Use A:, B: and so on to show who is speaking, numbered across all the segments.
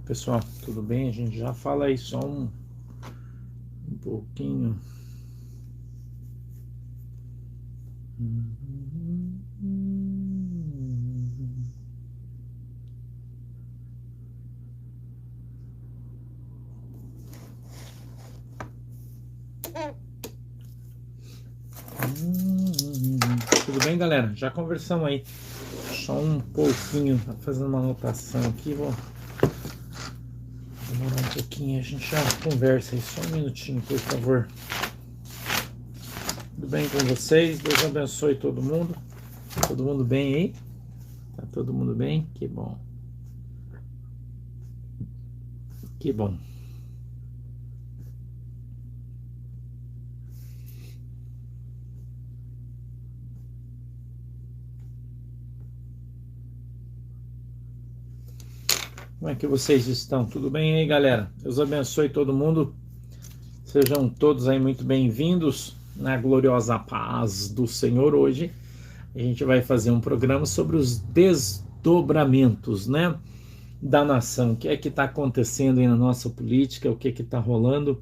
A: Pessoal, tudo bem? A gente já fala aí só um pouquinho. Tudo bem, galera? Já conversamos aí. Só um pouquinho. Tá fazendo uma anotação aqui. Vou demorar um pouquinho. A gente já conversa aí. Só um minutinho, por favor. Tudo bem com vocês? Deus abençoe todo mundo. Todo mundo bem aí? Tá todo mundo bem? Que bom. Que bom. Como é que vocês estão? Tudo bem aí, galera? Deus abençoe todo mundo. Sejam todos aí muito bem-vindos na gloriosa paz do Senhor. Hoje a gente vai fazer um programa sobre os desdobramentos, né, da nação. O que é que está acontecendo aí na nossa política, o que é que está rolando,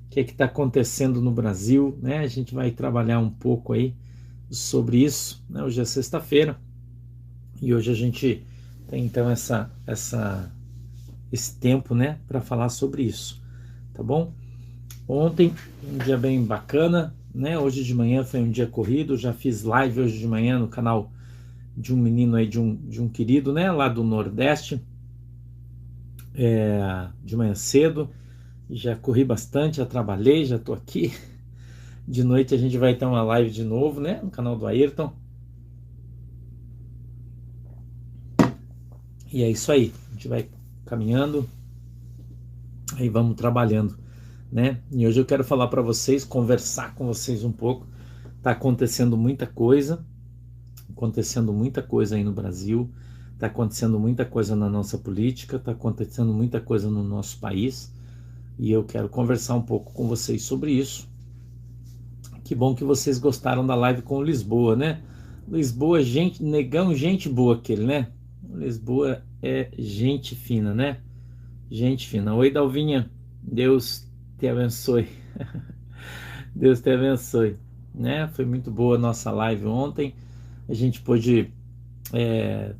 A: o que é que está acontecendo no Brasil, né? A gente vai trabalhar um pouco aí sobre isso, né? Hoje é sexta-feira e hoje a gente tem então esse tempo, né, para falar sobre isso, tá bom? Ontem, um dia bem bacana, né? Hoje de manhã foi um dia corrido, já fiz live hoje de manhã no canal de um menino aí, de um querido, né? Lá do Nordeste, de manhã cedo. Já corri bastante, já trabalhei, já tô aqui. De noite a gente vai ter uma live de novo, né? No canal do Ayrton. E é isso aí, a gente vai caminhando, aí vamos trabalhando, né? E hoje eu quero falar para vocês, conversar com vocês um pouco. Tá acontecendo muita coisa aí no Brasil, está acontecendo muita coisa na nossa política, está acontecendo muita coisa no nosso país e eu quero conversar um pouco com vocês sobre isso. Que bom que vocês gostaram da live com o Lisboa, né? Lisboa, gente, negão, gente boa aquele, né? Lisboa é gente fina, né? Gente fina. Oi, Dalvinha, Deus te abençoe. Deus te abençoe, né? Foi muito boa a nossa live ontem. A gente pôde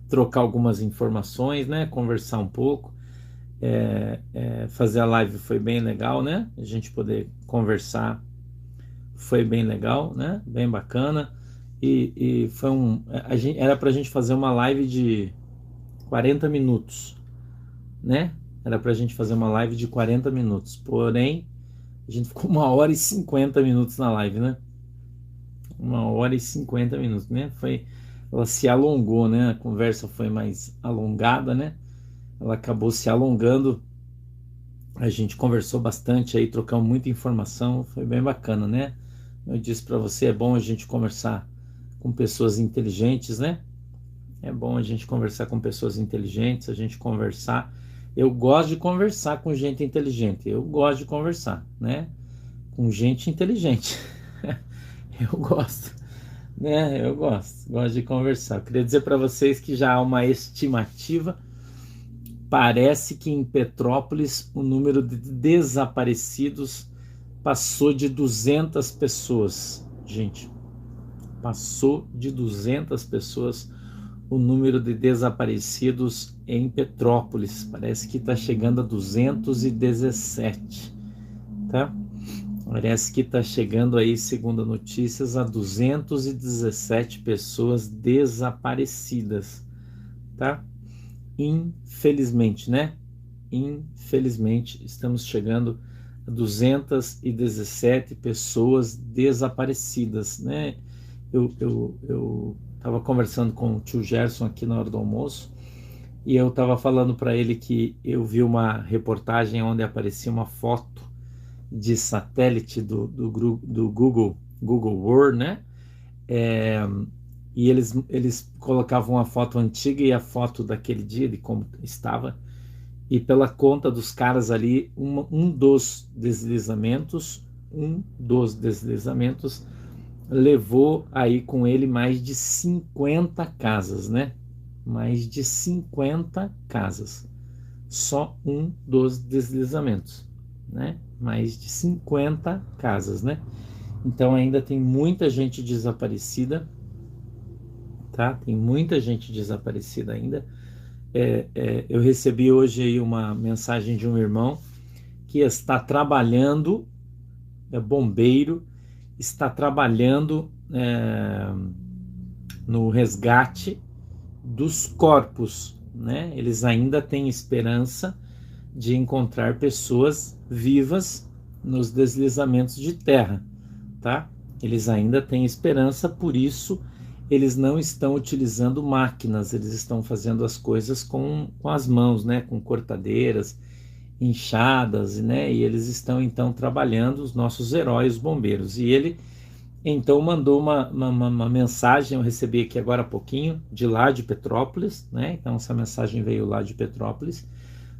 A: trocar algumas informações, né? Conversar um pouco. Fazer a live foi bem legal, né? A gente poder conversar foi bem legal, né? Bem bacana. E foi era pra gente fazer uma live de 40 minutos, né? Era pra gente fazer uma live de 40 minutos. Porém, a gente ficou 1h50 na live, né? 1h50, né? Ela se alongou, né? A conversa foi mais alongada, né? Ela acabou se alongando. A gente conversou bastante aí, trocamos muita informação, foi bem bacana, né? Eu disse para você, é bom a gente conversar com pessoas inteligentes, né? É bom a gente conversar com pessoas inteligentes, a gente conversar. Eu gosto de conversar com gente inteligente, eu gosto de conversar, né? Com gente inteligente. Eu gosto, né? Eu gosto de conversar. Eu queria dizer para vocês que já há uma estimativa. Parece que em Petrópolis o número de desaparecidos passou de 200 pessoas. Gente, passou de 200 pessoas o número de desaparecidos em Petrópolis. Parece que está chegando a 217, tá? Parece que está chegando aí, segundo notícias, a 217 pessoas desaparecidas, tá? Infelizmente, né? Infelizmente, estamos chegando a 217 pessoas desaparecidas, né? Eu estava conversando com o tio Gerson aqui na hora do almoço e eu estava falando para ele que eu vi uma reportagem onde aparecia uma foto de satélite do Google Earth, né? E eles colocavam a foto antiga e a foto daquele dia, de como estava, e pela conta dos caras ali, um dos deslizamentos levou aí com ele mais de 50 casas, né? Mais de 50 casas. só um dos deslizamentos, né? Mais de 50 casas, né? Então ainda tem muita gente desaparecida, tá? Tem muita gente desaparecida ainda. Eu recebi hoje aí uma mensagem de um irmão que está trabalhando, é bombeiro, está trabalhando no resgate dos corpos, né? Eles ainda têm esperança de encontrar pessoas vivas nos deslizamentos de terra, tá? Eles ainda têm esperança, por isso eles não estão utilizando máquinas, eles estão fazendo as coisas com as mãos, né? Com cortadeiras, inchadas, né? E eles estão então trabalhando, os nossos heróis bombeiros. E ele então mandou uma mensagem, eu recebi aqui agora há pouquinho, de lá de Petrópolis, né? Então essa mensagem veio lá de Petrópolis,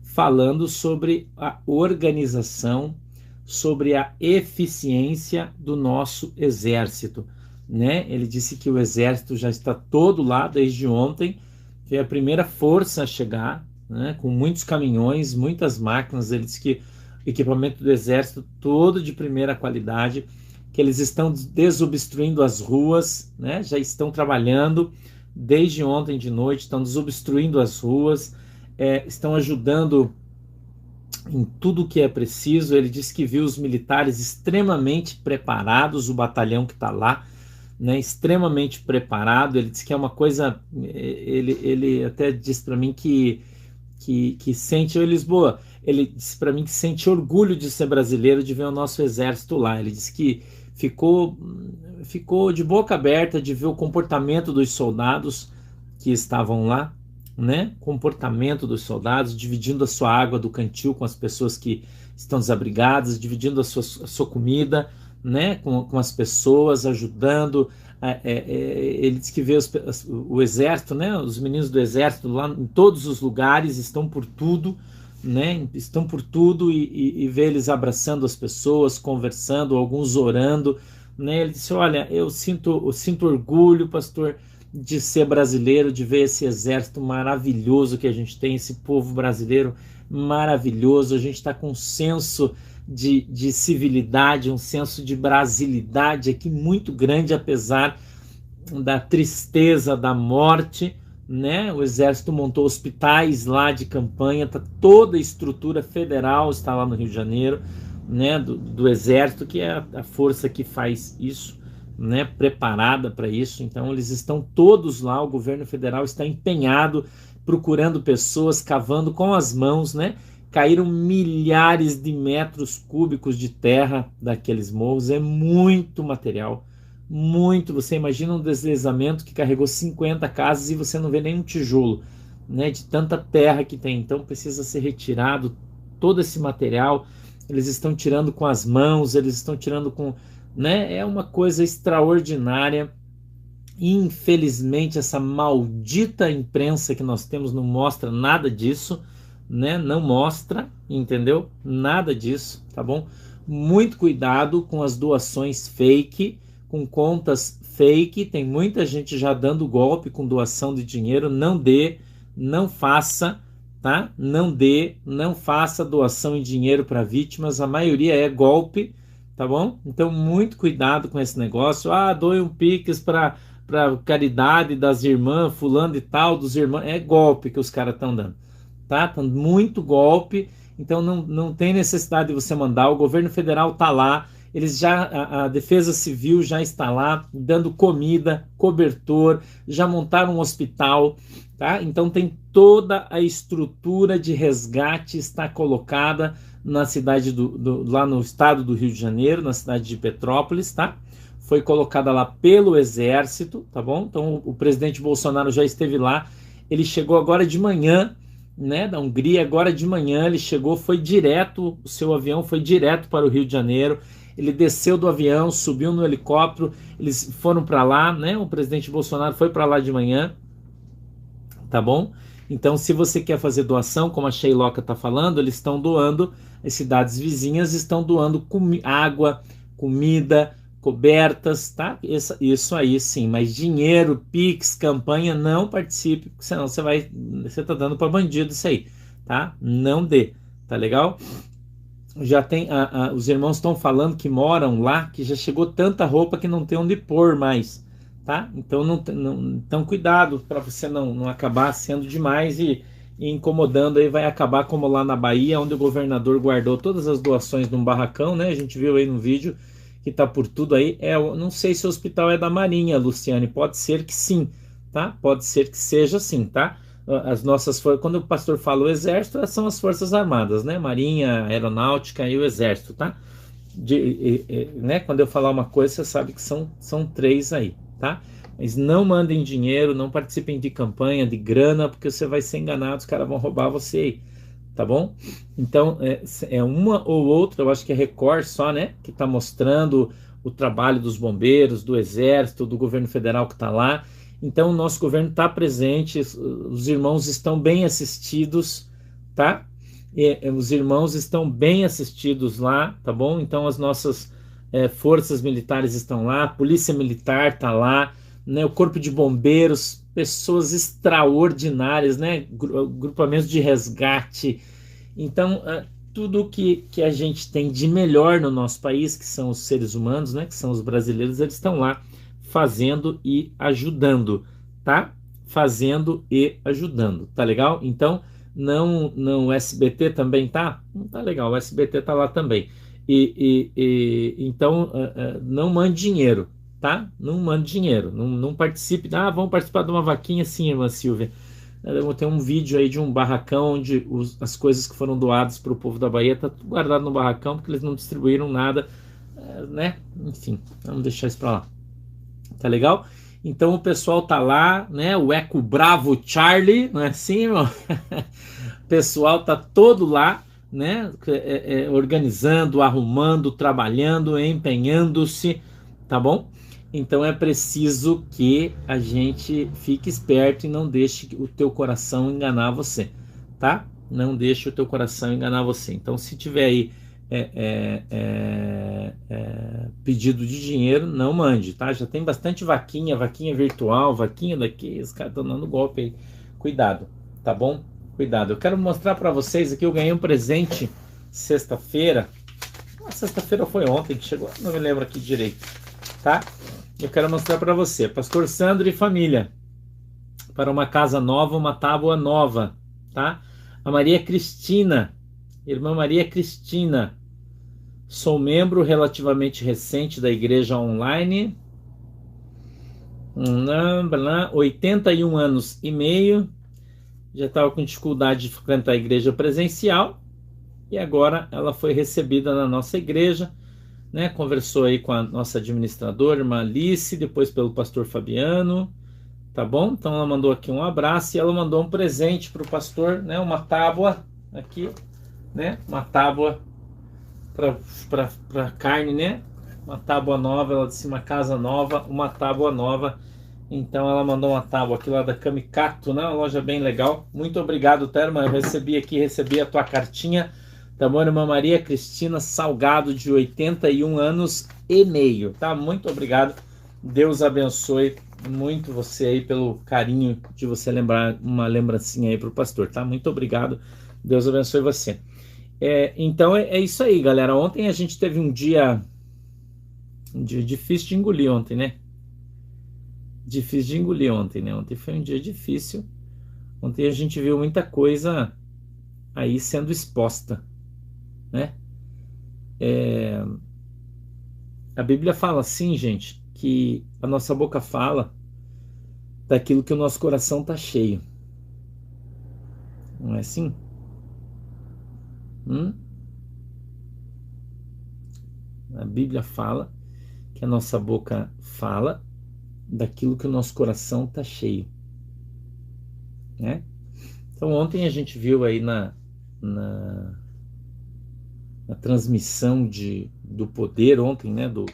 A: falando sobre a organização, sobre a eficiência do nosso exército, né? Ele disse que o exército já está todo lá desde ontem, foi a primeira força a chegar, né? Com muitos caminhões, muitas máquinas. Ele disse que o equipamento do exército todo de primeira qualidade, que eles estão desobstruindo as ruas, né? Já estão trabalhando desde ontem de noite, estão desobstruindo as ruas, estão ajudando em tudo que é preciso. Ele disse que viu os militares extremamente preparados, o batalhão que está lá, né, extremamente preparado. Ele disse que é uma coisa, ele até disse para mim que sente, em Lisboa, ele disse para mim que sente orgulho de ser brasileiro, de ver o nosso exército lá. Ele disse que ficou de boca aberta de ver o comportamento dos soldados que estavam lá, né? Comportamento dos soldados, dividindo a sua água do cantil com as pessoas que estão desabrigadas, dividindo a sua comida, né? Com as pessoas, ajudando. Ele disse que vê o exército, né? Os meninos do exército lá em todos os lugares, estão por tudo, né? Estão por tudo, e vê eles abraçando as pessoas, conversando, alguns orando, né? Ele disse: olha, eu sinto orgulho, pastor, de ser brasileiro, de ver esse exército maravilhoso que a gente tem, esse povo brasileiro maravilhoso. A gente está com um senso de civilidade, um senso de brasilidade aqui muito grande, apesar da tristeza da morte, né? O exército montou hospitais lá de campanha, tá, toda a estrutura federal está lá no Rio de Janeiro, né? Do exército, que é a força que faz isso, né? Preparada para isso. Então eles estão todos lá, o governo federal está empenhado, procurando pessoas, cavando com as mãos, né? Caíram milhares de metros cúbicos de terra daqueles morros, é muito material, muito. Você imagina um deslizamento que carregou 50 casas e você não vê nenhum tijolo, né, de tanta terra que tem. Então precisa ser retirado todo esse material. Eles estão tirando com as mãos, eles estão tirando com, né, é uma coisa extraordinária. Infelizmente essa maldita imprensa que nós temos não mostra nada disso, né? Não mostra, entendeu? Nada disso, tá bom? Muito cuidado com as doações fake, com contas fake. Tem muita gente já dando golpe com doação de dinheiro. Não dê, não faça, tá? Não dê, não faça doação em dinheiro para vítimas. A maioria é golpe, tá bom? Então muito cuidado com esse negócio. Doe um Pix para caridade das irmãs, fulano e tal, dos irmãos. É golpe que os caras estão dando, tá? Muito golpe. Então não tem necessidade de você mandar. O governo federal está lá, eles já, a Defesa Civil já está lá dando comida, cobertor, já montaram um hospital, tá? Então tem toda a estrutura de resgate está colocada na cidade lá no estado do Rio de Janeiro, na cidade de Petrópolis, tá? Foi colocada lá pelo exército, tá bom? Então o presidente Bolsonaro já esteve lá. Ele chegou agora de manhã, né, da Hungria. Agora de manhã ele chegou, foi direto, o seu avião foi direto para o Rio de Janeiro. Ele desceu do avião, subiu no helicóptero, eles foram para lá, né? O presidente Bolsonaro foi para lá de manhã, tá bom? Então, se você quer fazer doação, como a Sheiloca está falando, eles estão doando, as cidades vizinhas estão doando água, comida, cobertas, tá? Isso aí sim, mas dinheiro, Pix, campanha, não participe, porque senão você tá dando para bandido isso aí, tá? Não dê, tá legal? Já tem, os irmãos estão falando que moram lá, que já chegou tanta roupa que não tem onde pôr mais, tá? Então, então cuidado para você não acabar sendo demais e incomodando aí, vai acabar como lá na Bahia, onde o governador guardou todas as doações num barracão, né? A gente viu aí no vídeo que tá por tudo aí. Não sei se o hospital é da Marinha, Luciane, pode ser que sim, tá? Pode ser que seja sim, tá? As nossas quando o pastor fala o exército, são as forças armadas, né? Marinha, aeronáutica e o exército, tá? Né? Quando eu falar uma coisa, você sabe que são três aí, tá? Mas não mandem dinheiro, não participem de campanha, de grana, porque você vai ser enganado, os caras vão roubar você aí, tá bom? Então, é uma ou outra, eu acho que é Record só, né? Que tá mostrando o trabalho dos bombeiros, do exército, do governo federal que tá lá. Então, o nosso governo está presente, os irmãos estão bem assistidos, tá? Os irmãos estão bem assistidos lá, tá bom? Então, as nossas forças militares estão lá, a polícia militar está lá, né? O corpo de bombeiros, pessoas extraordinárias, né? Grupamentos de resgate. Então, tudo que a gente tem de melhor no nosso país, que são os seres humanos, né? Que são os brasileiros, eles estão lá fazendo e ajudando, tá? Fazendo e ajudando, tá legal? Então, não o SBT também tá? Não tá legal, o SBT tá lá também. Então, não mande dinheiro, tá? Não mande dinheiro, não participe. Vamos participar de uma vaquinha, sim, irmã Silvia. Tem um vídeo aí de um barracão onde as coisas que foram doadas para o povo da Bahia tá tudo guardado no barracão porque eles não distribuíram nada, né? Enfim, vamos deixar isso para lá. Tá legal? Então o pessoal tá lá, né? O Eco Bravo Charlie, não é assim, irmão? O pessoal tá todo lá, né? Organizando, arrumando, trabalhando, empenhando-se, tá bom? Então é preciso que a gente fique esperto e não deixe o teu coração enganar você, tá? Não deixe o teu coração enganar você. Então, se tiver aí pedido de dinheiro, não mande, tá? Já tem bastante vaquinha virtual, vaquinha daqui, os caras estão dando golpe aí. Cuidado, tá bom? Cuidado. Eu quero mostrar para vocês aqui, eu ganhei um presente sexta-feira. Sexta-feira foi ontem que chegou, não me lembro aqui direito, tá? Eu quero mostrar para você, Pastor Sandro e família, para uma casa nova, uma tábua nova, tá? A Maria Cristina, irmã Maria Cristina, sou membro relativamente recente da igreja online, 81 anos e meio, já estava com dificuldade de frequentar a igreja presencial, e agora ela foi recebida na nossa igreja, né? Conversou aí com a nossa administradora, irmã Alice, depois pelo pastor Fabiano, tá bom? Então ela mandou aqui um abraço e ela mandou um presente para o pastor, né? Uma tábua aqui, né? Uma tábua para carne, né? Uma tábua nova, ela disse uma casa nova, uma tábua nova. Então ela mandou uma tábua aqui lá da Kamikato, né? Uma loja bem legal. Muito obrigado, tá, irmã? Eu recebi a tua cartinha. Tá bom, irmã Maria Cristina Salgado, de 81 anos e meio, tá? Muito obrigado. Deus abençoe muito você aí pelo carinho de você lembrar uma lembrancinha aí pro pastor, tá? Muito obrigado. Deus abençoe você. Então é isso aí, galera. Ontem a gente teve um dia difícil de engolir ontem, né? Difícil de engolir ontem, né? Ontem foi um dia difícil. Ontem a gente viu muita coisa aí sendo exposta, né? A Bíblia fala assim, gente, que a nossa boca fala daquilo que o nosso coração tá cheio. Não é assim? A Bíblia fala que a nossa boca fala daquilo que o nosso coração tá cheio, né? Então ontem a gente viu aí na transmissão do poder ontem, né? Do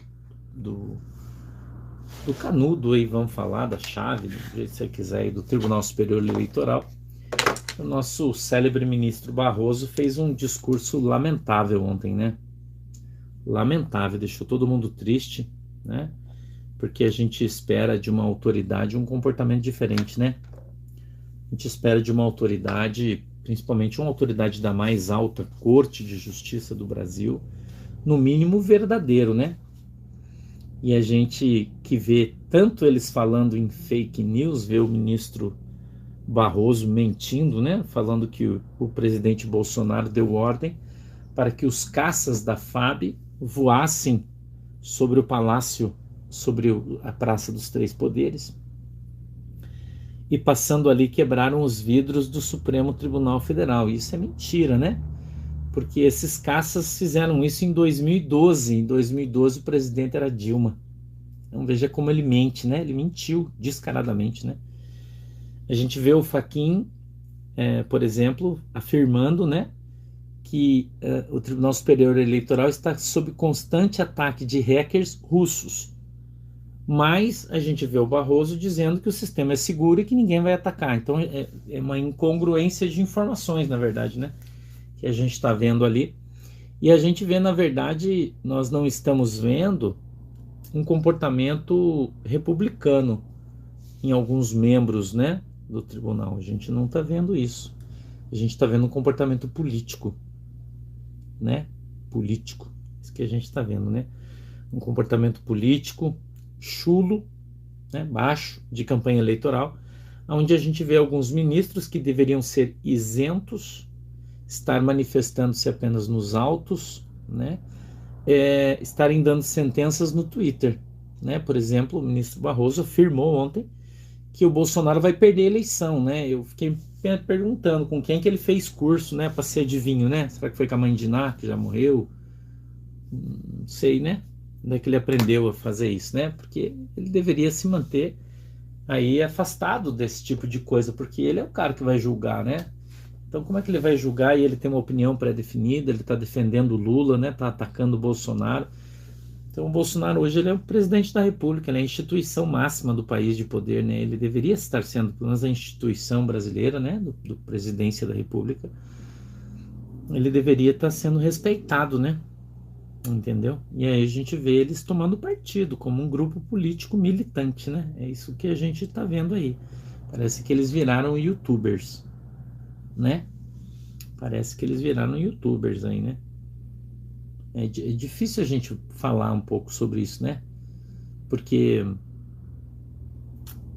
A: canudo aí, vamos falar, da chave, do jeito que você quiser aí, do Tribunal Superior Eleitoral. O nosso célebre ministro Barroso fez um discurso lamentável ontem, né? Lamentável, deixou todo mundo triste, né? Porque a gente espera de uma autoridade um comportamento diferente, né? A gente espera de uma autoridade principalmente uma autoridade da mais alta corte de justiça do Brasil, no mínimo verdadeiro, né? E a gente que vê tanto eles falando em fake news, vê o ministro Barroso mentindo, né? Falando que o presidente Bolsonaro deu ordem para que os caças da FAB voassem sobre o palácio, sobre a Praça dos Três Poderes, e passando ali quebraram os vidros do Supremo Tribunal Federal. Isso é mentira, né? Porque esses caças fizeram isso em 2012. Em 2012 o presidente era Dilma. Então veja como ele mente, né? Ele mentiu descaradamente, né? A gente vê o Fachin, por exemplo, afirmando, né, que o Tribunal Superior Eleitoral está sob constante ataque de hackers russos. Mas a gente vê o Barroso dizendo que o sistema é seguro e que ninguém vai atacar. Então é uma incongruência de informações, na verdade, né? Que a gente está vendo ali. E a gente vê, na verdade, nós não estamos vendo um comportamento republicano em alguns membros, né, do tribunal. A gente não está vendo isso. A gente está vendo um comportamento político, né? Político. Isso que a gente está vendo, né? Um comportamento político chulo, né, baixo, de campanha eleitoral, onde a gente vê alguns ministros que deveriam ser isentos, estar manifestando-se apenas nos autos, né, estarem dando sentenças no Twitter. Né? Por exemplo, o ministro Barroso afirmou ontem que o Bolsonaro vai perder a eleição. Né? Eu fiquei perguntando com quem que ele fez curso, né, para ser adivinho, né? Será que foi com a mãe de Ná, que já morreu? Não sei, né? Onde é que ele aprendeu a fazer isso, né? Porque ele deveria se manter aí afastado desse tipo de coisa, porque ele é o cara que vai julgar, né? Então como é que ele vai julgar e ele tem uma opinião pré-definida, ele está defendendo o Lula, né? Está atacando o Bolsonaro. Então o Bolsonaro hoje ele é o presidente da República, ele é a instituição máxima do país de poder, né? Ele deveria estar sendo, pelo menos a instituição brasileira, né? Do presidência da República, ele deveria estar sendo respeitado, né? Entendeu? E aí a gente vê eles tomando partido como um grupo político militante, né? É isso que a gente está vendo aí. Parece que eles viraram YouTubers, né? Parece que eles viraram YouTubers aí, né? É difícil a gente falar um pouco sobre isso, né? Porque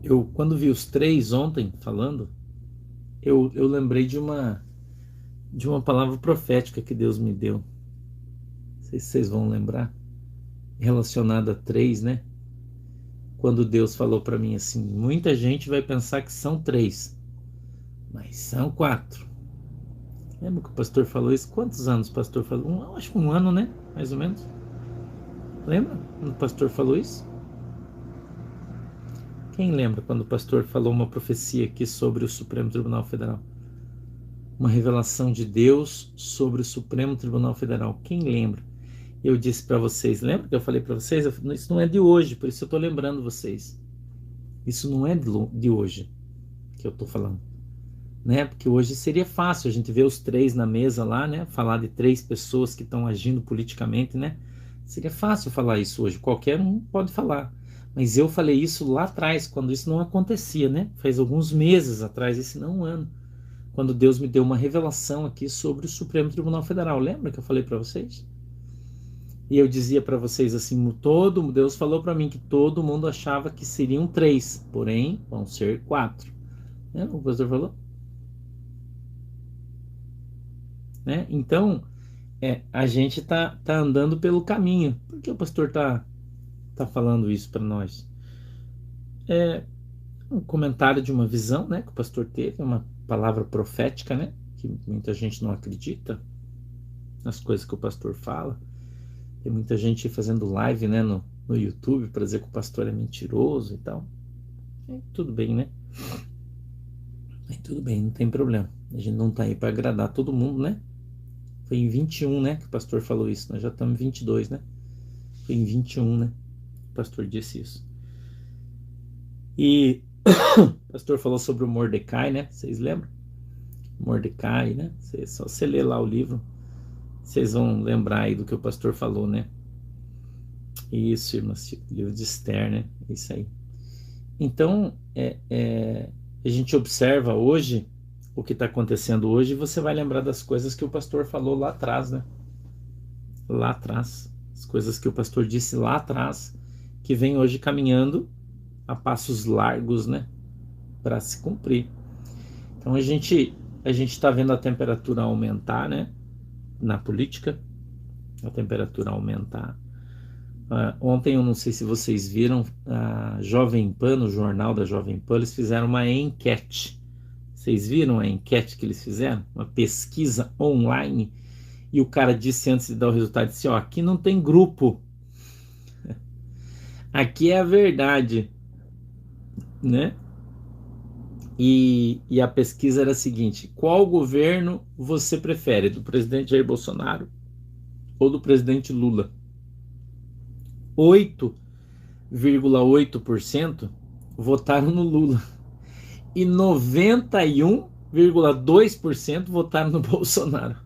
A: eu, quando vi os três ontem falando, eu lembrei de uma palavra profética que Deus me deu. Não sei se vocês vão lembrar. Relacionada a três, né? Quando Deus falou para mim assim, muita gente vai pensar que são três, mas são quatro. Lembra que o pastor falou isso? Quantos anos o pastor falou? Acho que um ano, né? Mais ou menos. Lembra quando o pastor falou isso? Quem lembra quando o pastor falou uma profecia aqui sobre o Supremo Tribunal Federal? Uma revelação de Deus sobre o Supremo Tribunal Federal. Quem lembra? Eu disse para vocês, lembra que eu falei para vocês? Isso não é de hoje, por isso eu estou lembrando vocês. Isso não é de hoje que eu estou falando. Né? Porque hoje seria fácil a gente ver os três na mesa lá, né? Falar de três pessoas que estão agindo politicamente, né? Seria fácil falar isso hoje, qualquer um pode falar. Mas eu falei isso lá atrás, quando isso não acontecia, né? Faz alguns meses atrás, esse não um ano, quando Deus me deu uma revelação aqui sobre o Supremo Tribunal Federal. Lembra que eu falei para vocês? E eu dizia para vocês assim, Deus falou para mim que todo mundo achava que seriam três, porém vão ser quatro. Né? O pastor falou. Né? Então, a gente tá andando pelo caminho. Por que o pastor tá falando isso para nós? É um comentário de uma visão, né, que o pastor teve, uma palavra profética, né, que muita gente não acredita nas coisas que o pastor fala. Tem muita gente fazendo live, né, no YouTube para dizer que o pastor é mentiroso e tal. Tudo bem, né? Tudo bem, não tem problema. A gente não tá aí para agradar todo mundo, né? Foi em 21, né, que o pastor falou isso. Nós já estamos em 22, né? Foi em 21, né? O pastor disse isso. E o pastor falou sobre o Mordecai, né? Vocês lembram? Mordecai, né? Só você ler lá o livro, vocês vão lembrar aí do que o pastor falou, né? Isso, irmãs, livro de Esther, né? Isso aí. Então, a gente observa hoje o que está acontecendo hoje e você vai lembrar das coisas que o pastor falou lá atrás, né? Lá atrás. As coisas que o pastor disse lá atrás, que vem hoje caminhando a passos largos, né? Para se cumprir. Então a gente está vendo a temperatura aumentar, né? Na política, a temperatura aumentar. Ontem, eu não sei se vocês viram, a Jovem Pan, no jornal da Jovem Pan, eles fizeram uma enquete. Vocês viram a enquete que eles fizeram? Uma pesquisa online. E o cara disse, antes de dar o resultado, disse, ó, aqui não tem grupo. Aqui é a verdade, né? E a pesquisa era a seguinte: qual governo você prefere, do presidente Jair Bolsonaro ou do presidente Lula? 8,8% votaram no Lula e 91,2% votaram no Bolsonaro.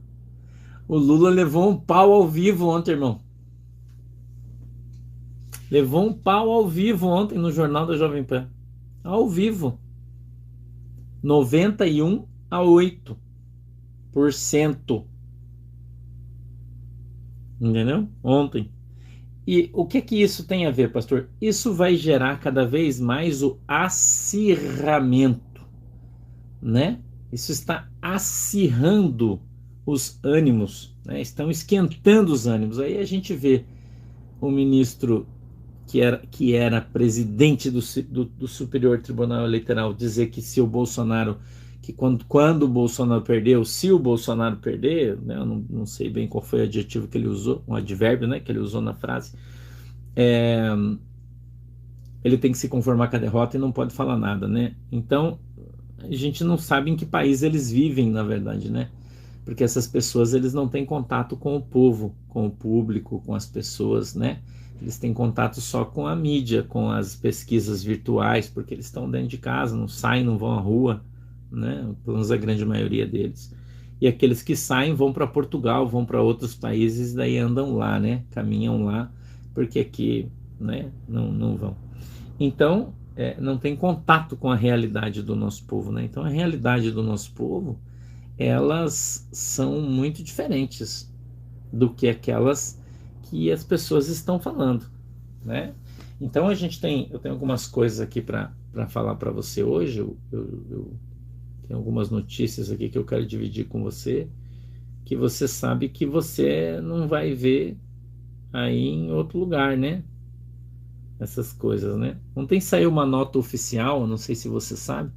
A: O Lula levou um pau ao vivo ontem, irmão. Levou um pau ao vivo ontem no jornal da Jovem Pan. Ao vivo. 91,8%. Entendeu? Ontem. E o que isso tem a ver, pastor? Isso vai gerar cada vez mais o acirramento, né? Isso está acirrando os ânimos, né? Estão esquentando os ânimos. Aí a gente vê o ministro que era presidente do Superior Tribunal Eleitoral dizer que se o Bolsonaro, que quando o Bolsonaro perdeu, se o Bolsonaro perder, né, eu não sei bem qual foi o adjetivo que ele usou, um advérbio, né, que ele usou na frase, ele tem que se conformar com a derrota e não pode falar nada, né? Então, a gente não sabe em que país eles vivem, na verdade, né? Porque essas pessoas, eles não têm contato com o povo, com o público, com as pessoas, né? Eles têm contato só com a mídia, com as pesquisas virtuais, porque eles estão dentro de casa, não saem, não vão à rua, né? Pelo menos a grande maioria deles. E aqueles que saem vão para Portugal, vão para outros países, daí andam lá, né? Caminham lá, porque aqui, né? Não vão. Então, não tem contato com a realidade do nosso povo, né? Então, a realidade do nosso povo, elas são muito diferentes do que aquelas que as pessoas estão falando, né? Então eu tenho algumas coisas aqui para falar para você hoje. Eu tenho algumas notícias aqui que eu quero dividir com você, que você sabe que você não vai ver aí em outro lugar, né? Essas coisas, né? Ontem saiu uma nota oficial, não sei se você sabe.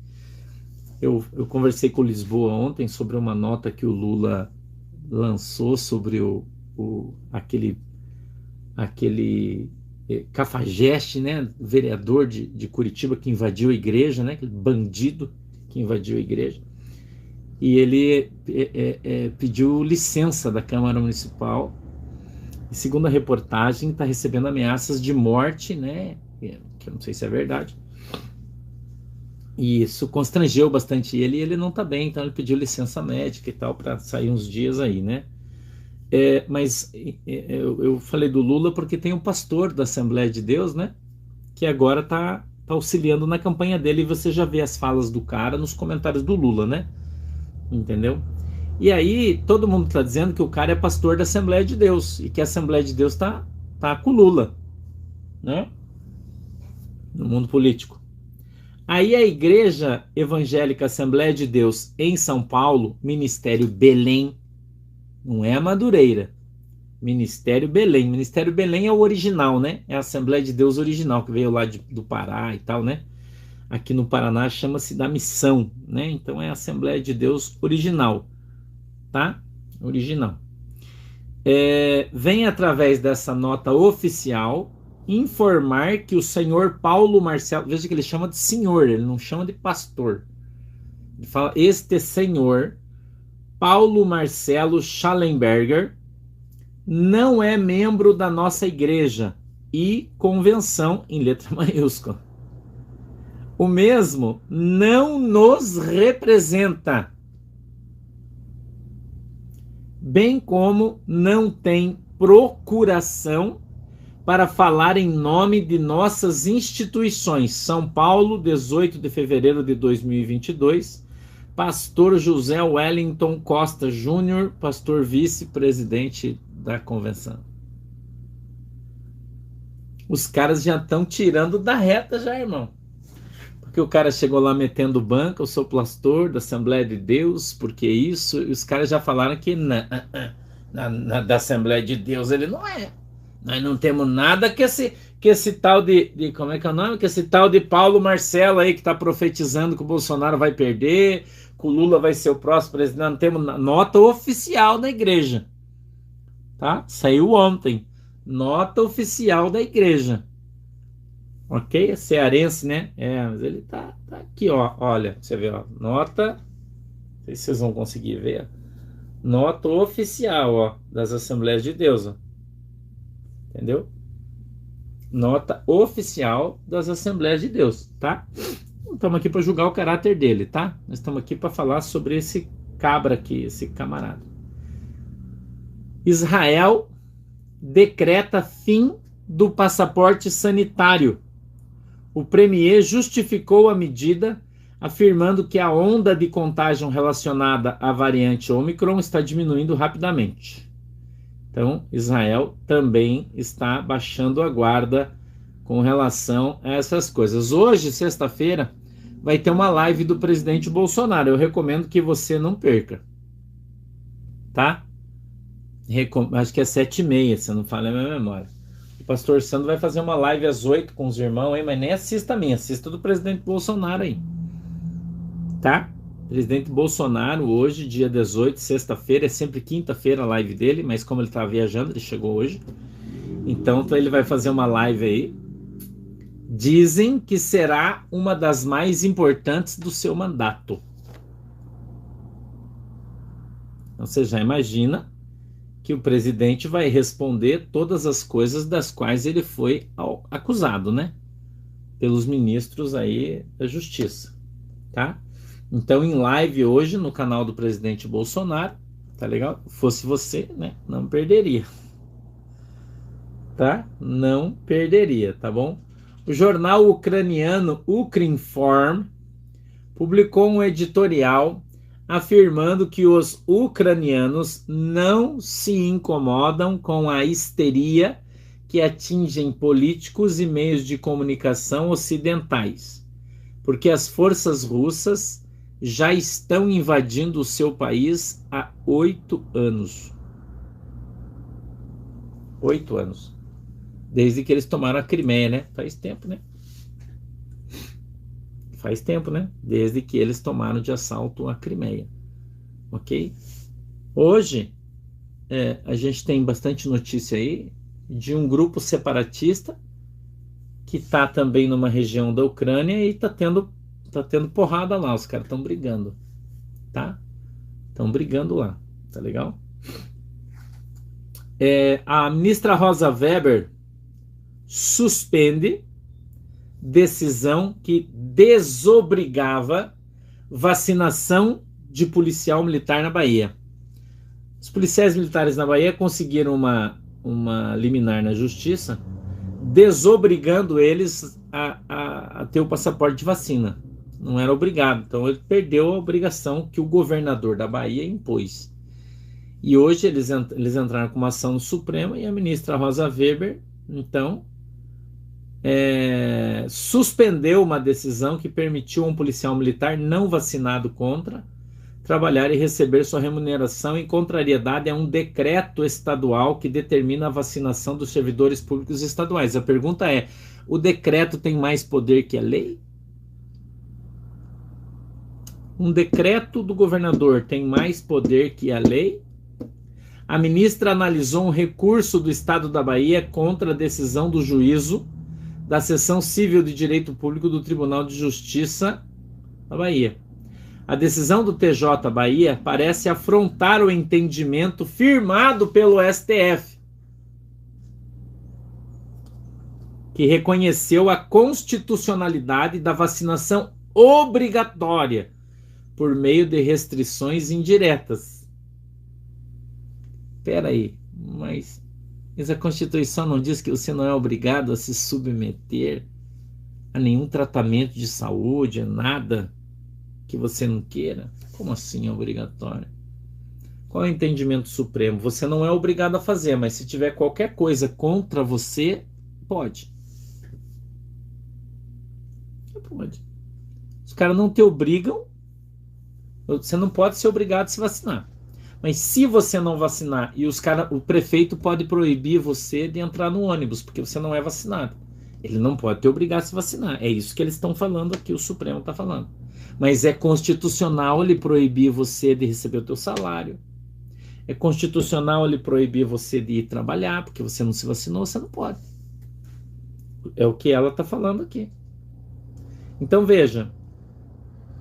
A: Eu conversei com o Lisboa ontem sobre uma nota que o Lula lançou sobre aquele Cafajeste, né, vereador de Curitiba que invadiu a igreja, né, aquele bandido que invadiu a igreja, e ele pediu licença da Câmara Municipal, e segundo a reportagem está recebendo ameaças de morte, né, que eu não sei se é verdade, e isso constrangeu bastante ele, e ele não está bem, então ele pediu licença médica e tal para sair uns dias aí, né. Mas eu falei do Lula porque tem um pastor da Assembleia de Deus, né? Que agora tá auxiliando na campanha dele, e você já vê as falas do cara nos comentários do Lula, né? Entendeu? E aí todo mundo tá dizendo que o cara é pastor da Assembleia de Deus e que a Assembleia de Deus tá com o Lula, né? No mundo político. Aí a Igreja Evangélica Assembleia de Deus em São Paulo, Ministério Belém, não é a Madureira, Ministério Belém. Ministério Belém é o original, né? É a Assembleia de Deus original, que veio lá do Pará e tal, né? Aqui no Paraná chama-se da Missão, né? Então é a Assembleia de Deus original, tá? Original. Vem através dessa nota oficial informar que o senhor Paulo Marcelo, veja que ele chama de senhor, ele não chama de pastor. Ele fala, este senhor Paulo Marcelo Schallenberger não é membro da nossa igreja e convenção em letra maiúscula. O mesmo não nos representa, bem como não tem procuração para falar em nome de nossas instituições. São Paulo, 18 de fevereiro de 2022, Pastor José Wellington Costa Júnior, pastor vice-presidente da convenção. Os caras já estão tirando da reta já, irmão. Porque o cara chegou lá metendo banca, eu sou pastor da Assembleia de Deus, porque isso, e os caras já falaram que da Assembleia de Deus ele não é. Nós não temos nada que esse tal de como é que é o nome? Que esse tal de Paulo Marcelo aí que está profetizando que o Bolsonaro vai perder, que o Lula vai ser o próximo presidente. Nós não temos nota oficial da igreja. Tá? Saiu ontem. Nota oficial da igreja. Ok? É cearense, né? Mas ele tá aqui, ó. Olha, você vê, ó. Nota. Não sei se vocês vão conseguir ver. Nota oficial, ó. Das Assembleias de Deus, ó. Entendeu? Nota oficial das Assembleias de Deus, tá? Não estamos aqui para julgar o caráter dele, tá? Nós estamos aqui para falar sobre esse cabra aqui, esse camarada. Israel decreta fim do passaporte sanitário. O premier justificou a medida, afirmando que a onda de contágio relacionada à variante Ômicron está diminuindo rapidamente. Então, Israel também está baixando a guarda com relação a essas coisas. Hoje, sexta-feira, vai ter uma live do presidente Bolsonaro. Eu recomendo que você não perca. Tá? Acho que é 7h30, se eu não falha a minha memória. O pastor Sandro vai fazer uma live às 8 com os irmãos aí, mas nem assista a minha, assista do presidente Bolsonaro aí. Tá? Presidente Bolsonaro, hoje, dia 18, sexta-feira, é sempre quinta-feira a live dele, mas como ele estava viajando, ele chegou hoje. Então ele vai fazer uma live aí. Dizem que será uma das mais importantes do seu mandato. Então você já imagina que o presidente vai responder todas as coisas das quais ele foi acusado, né? Pelos ministros aí da Justiça, tá? Então, em live hoje no canal do presidente Bolsonaro, tá legal? Fosse você, né? Não perderia. Tá? Não perderia, tá bom? O jornal ucraniano Ukrinform publicou um editorial afirmando que os ucranianos não se incomodam com a histeria que atingem políticos e meios de comunicação ocidentais, porque as forças russas já estão invadindo o seu país há 8 anos. 8 anos. Desde que eles tomaram a Crimeia, né? Faz tempo, né? Faz tempo, né? Desde que eles tomaram de assalto a Crimeia. Ok? Hoje, a gente tem bastante notícia aí de um grupo separatista que está também numa região da Ucrânia e está tendo porrada lá. Os caras estão brigando, tá? Estão brigando lá, tá legal? A ministra Rosa Weber suspende decisão que desobrigava vacinação de policial militar na Bahia. Os policiais militares na Bahia conseguiram uma liminar na justiça desobrigando eles a ter o passaporte de vacina. Não era obrigado. Então ele perdeu a obrigação que o governador da Bahia impôs. E hoje eles entraram com uma ação no Supremo e a ministra Rosa Weber, então, suspendeu uma decisão que permitiu a um policial militar não vacinado contra trabalhar e receber sua remuneração em contrariedade a um decreto estadual que determina a vacinação dos servidores públicos estaduais. A pergunta é, o decreto tem mais poder que a lei? Um decreto do governador tem mais poder que a lei? A ministra analisou um recurso do Estado da Bahia contra a decisão do juízo da Seção Civil de Direito Público do Tribunal de Justiça da Bahia. A decisão do TJ Bahia parece afrontar o entendimento firmado pelo STF, que reconheceu a constitucionalidade da vacinação obrigatória por meio de restrições indiretas. Espera aí, mas a Constituição não diz que você não é obrigado a se submeter a nenhum tratamento de saúde, nada que você não queira? Como assim é obrigatório? Qual é o entendimento supremo? Você não é obrigado a fazer, mas se tiver qualquer coisa contra você, pode. Pode. Os caras não te obrigam, você não pode ser obrigado a se vacinar. Mas se você não vacinar e o prefeito pode proibir você de entrar no ônibus, porque você não é vacinado. Ele não pode te obrigar a se vacinar. É isso que eles estão falando aqui, o Supremo está falando. Mas é constitucional ele proibir você de receber o teu salário. É constitucional ele proibir você de ir trabalhar, porque você não se vacinou, você não pode. É o que ela está falando aqui. Então veja,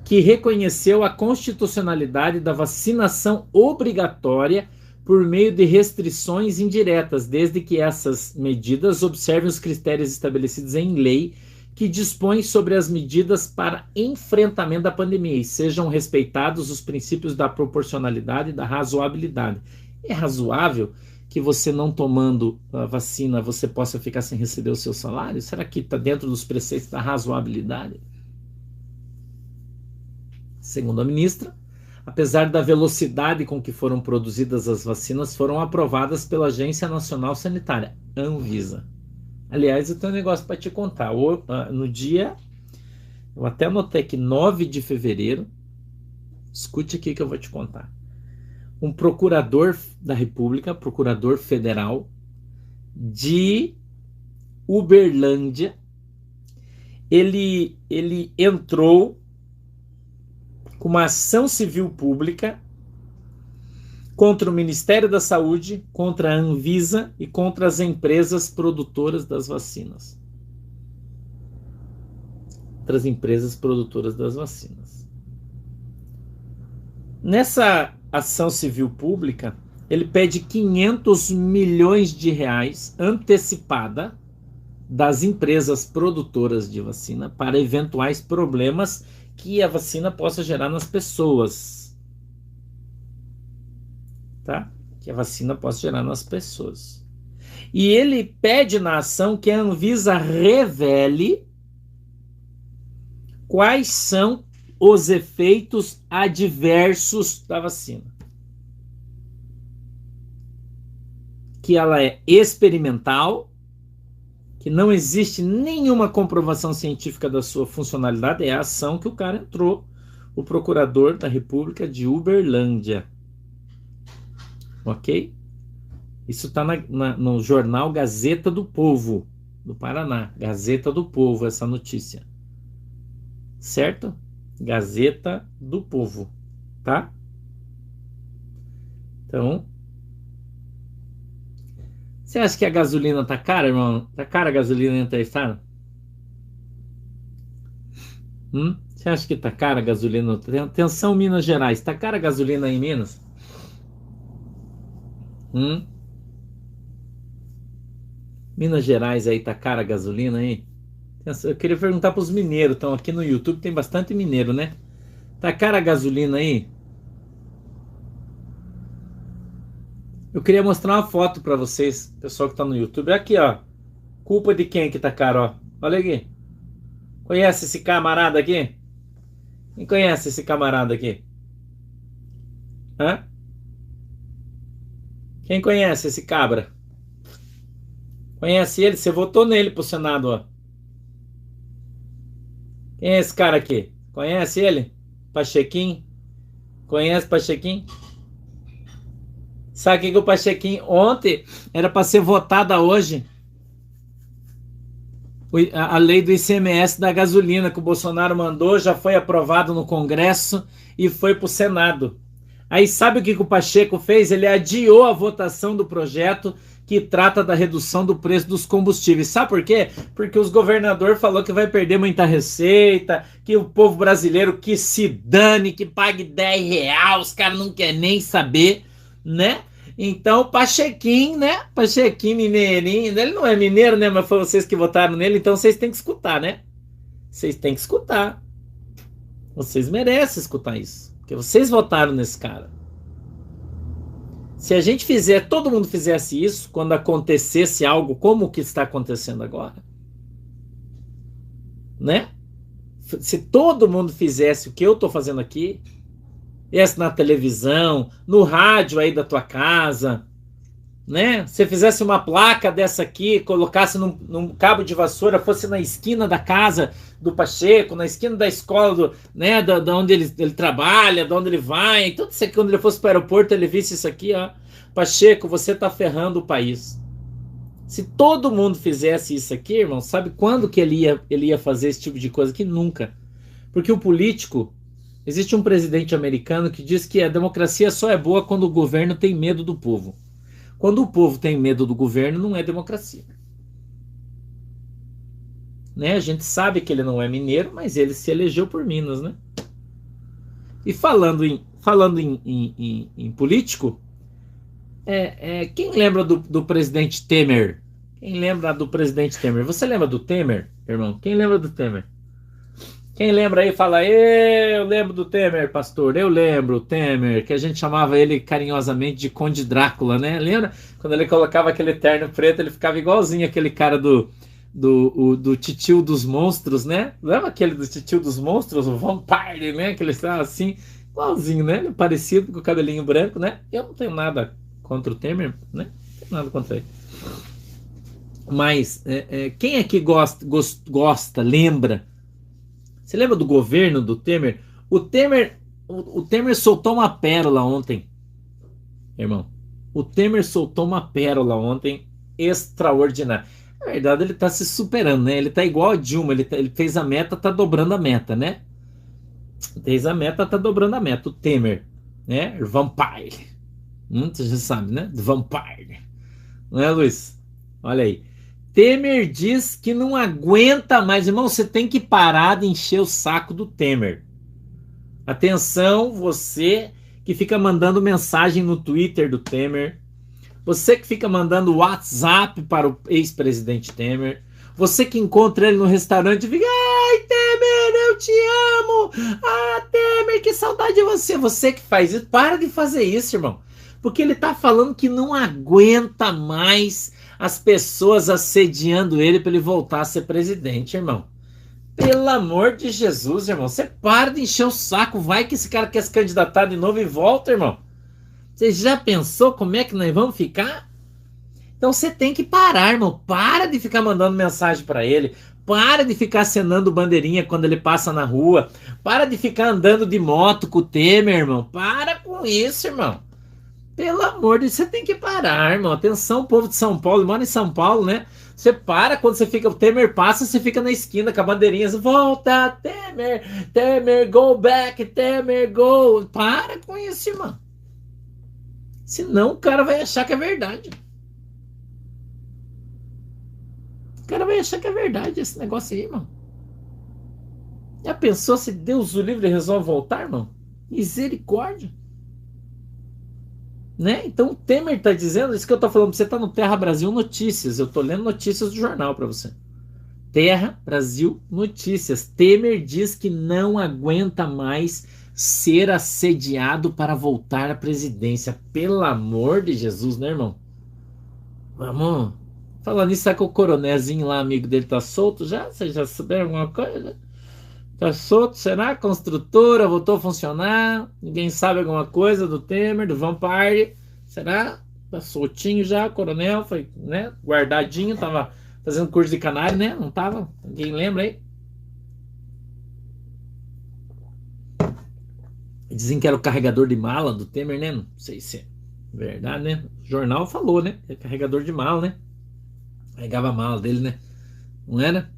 A: que reconheceu a constitucionalidade da vacinação obrigatória por meio de restrições indiretas, desde que essas medidas observem os critérios estabelecidos em lei que dispõem sobre as medidas para enfrentamento da pandemia e sejam respeitados os princípios da proporcionalidade e da razoabilidade. É razoável que você não tomando a vacina você possa ficar sem receber o seu salário? Será que está dentro dos preceitos da razoabilidade? Segundo a ministra, apesar da velocidade com que foram produzidas as vacinas, foram aprovadas pela Agência Nacional Sanitária, Anvisa. Aliás, eu tenho um negócio para te contar. No dia, eu até anotei que 9 de fevereiro, escute aqui que eu vou te contar. Um procurador da República, procurador federal de Uberlândia, ele entrou com uma ação civil pública contra o Ministério da Saúde, contra a Anvisa e contra as empresas produtoras das vacinas. Contra as empresas produtoras das vacinas. Nessa ação civil pública, ele pede 500 milhões de reais antecipada das empresas produtoras de vacina para eventuais problemas que a vacina possa gerar nas pessoas. Tá? Que a vacina possa gerar nas pessoas. E ele pede na ação que a Anvisa revele quais são os efeitos adversos da vacina. Que ela é experimental, que não existe nenhuma comprovação científica da sua funcionalidade, é a ação que o cara entrou, o procurador da República de Uberlândia. Ok? Isso está no jornal Gazeta do Povo, do Paraná. Gazeta do Povo, essa notícia. Certo? Gazeta do Povo. Tá? Então, você acha que a gasolina tá cara, irmão? Tá cara a gasolina em Entrevistado? Você acha que tá cara a gasolina? Atenção, Minas Gerais. Tá cara a gasolina aí em Minas? Minas Gerais aí tá cara a gasolina aí? Eu queria perguntar pros mineiros. Então, aqui no YouTube tem bastante mineiro, né? Tá cara a gasolina aí? Eu queria mostrar uma foto pra vocês, pessoal que tá no YouTube. Aqui, ó. Culpa de quem que tá caro, ó. Olha aqui. Conhece esse camarada aqui? Quem conhece esse camarada aqui? Hã? Quem conhece esse cabra? Conhece ele? Você votou nele pro Senado, ó. Quem é esse cara aqui? Conhece ele? Pachequim? Conhece Pachequim? Sabe que o Pachequim ontem era para ser votada hoje a lei do ICMS da gasolina que o Bolsonaro mandou, já foi aprovado no Congresso e foi para o Senado. Aí sabe o que o Pacheco fez? Ele adiou a votação do projeto que trata da redução do preço dos combustíveis. Sabe por quê? Porque os governadores falou que vai perder muita receita, que o povo brasileiro que se dane, que pague R$10, os caras não querem nem saber, né? Então, Pachequim, né? Pachequim, mineirinho, ele não é mineiro, né? Mas foi vocês que votaram nele, então vocês têm que escutar, né? Vocês têm que escutar. Vocês merecem escutar isso, porque vocês votaram nesse cara. Se a gente fizer, todo mundo fizesse isso, quando acontecesse algo como o que está acontecendo agora, né? Se todo mundo fizesse o que eu estou fazendo aqui, viesse na televisão, no rádio aí da tua casa, né? Se fizesse uma placa dessa aqui, colocasse num cabo de vassoura, fosse na esquina da casa do Pacheco, na esquina da escola, né? Da onde ele trabalha, da onde ele vai, então quando ele fosse para o aeroporto, ele visse isso aqui, ó. Pacheco, você tá ferrando o país. Se todo mundo fizesse isso aqui, irmão, sabe quando que ele ia fazer esse tipo de coisa? Que nunca. Porque o político, existe um presidente americano que diz que a democracia só é boa quando o governo tem medo do povo. Quando o povo tem medo do governo, não é democracia. Né? A gente sabe que ele não é mineiro, mas ele se elegeu por Minas, né? E falando em político, quem lembra do presidente Temer? Quem lembra do presidente Temer? Você lembra do Temer, irmão? Quem lembra do Temer? Quem lembra aí, fala, eu lembro do Temer, pastor, eu lembro o Temer, que a gente chamava ele carinhosamente de Conde Drácula, né? Lembra? Quando ele colocava aquele terno preto, ele ficava igualzinho aquele cara do Titio dos Monstros, né? Lembra aquele do Titio dos Monstros, o Vampire, né? Que ele estava assim, igualzinho, né? Ele parecido com o cabelinho branco, né? Eu não tenho nada contra o Temer, né? Não tenho nada contra ele. Mas quem aqui gosta, lembra? Você lembra do governo do Temer? O Temer soltou uma pérola ontem, irmão. O Temer soltou uma pérola ontem extraordinária. Na verdade, ele tá se superando, né? Ele tá igual a Dilma. Ele fez a meta, tá dobrando a meta, né? Fez a meta, tá dobrando a meta. O Temer, né? Vampire. Você já sabe, né? Vampire. Não é, Luiz? Olha aí. Temer diz que não aguenta mais. Irmão, você tem que parar de encher o saco do Temer. Atenção, você que fica mandando mensagem no Twitter do Temer. Você que fica mandando WhatsApp para o ex-presidente Temer. Você que encontra ele no restaurante e fica: ai, Temer, eu te amo. Ah, Temer, que saudade de você. Você que faz isso, para de fazer isso, irmão. Porque ele tá falando que não aguenta mais as pessoas assediando ele para ele voltar a ser presidente, irmão. Pelo amor de Jesus, irmão. Você para de encher o saco. Vai que esse cara quer se candidatar de novo e volta, irmão. Você já pensou como é que nós vamos ficar? Então você tem que parar, irmão. Para de ficar mandando mensagem para ele. Para de ficar acenando bandeirinha quando ele passa na rua. Para de ficar andando de moto com o Temer, irmão. Para com isso, irmão. Pelo amor de Deus, você tem que parar, irmão. Atenção, povo de São Paulo, mora em São Paulo, né? Você para quando você fica, o Temer passa, você fica na esquina com a bandeirinha, você volta, Temer, Temer, go back, Temer, go. Para com isso, irmão. Senão o cara vai achar que é verdade. O cara vai achar que é verdade esse negócio aí, irmão. Já pensou se Deus o livre resolve voltar, irmão? Misericórdia. Né? Então o Temer está dizendo, isso que eu estou falando, você está no Terra Brasil Notícias, eu estou lendo notícias do jornal para você. Terra Brasil Notícias. Temer diz que não aguenta mais ser assediado para voltar à presidência. Pelo amor de Jesus, né, irmão? Vamos. Falando nisso, sabe que o coronézinho lá, amigo dele, tá solto já? Vocês já souberam alguma coisa? Tá solto, será? Construtora voltou a funcionar. Ninguém sabe alguma coisa do Temer, do Vampire. Será? Tá soltinho já, o coronel foi, né? Guardadinho, tava fazendo curso de canário, né? Não tava? Ninguém lembra aí? Dizem que era o carregador de mala do Temer, né? Não sei se é verdade, né? O jornal falou, né? É carregador de mala, né? Carregava a mala dele, né? Não era?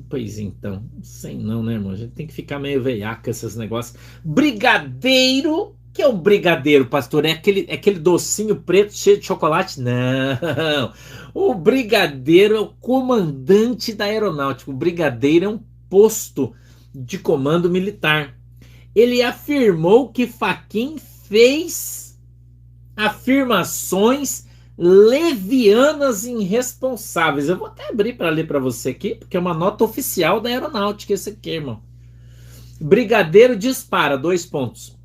A: Pois então, não sei não, né, irmão? A gente tem que ficar meio veiaco com esses negócios. Brigadeiro? Que é o brigadeiro, pastor? É aquele docinho preto cheio de chocolate? Não. O brigadeiro é o comandante da aeronáutica. O brigadeiro é um posto de comando militar. Ele afirmou que Fachin fez afirmações levianas e irresponsáveis. Eu vou até abrir para ler para você aqui, porque é uma nota oficial da aeronáutica esse aqui, irmão. Brigadeiro dispara, 2 pontos.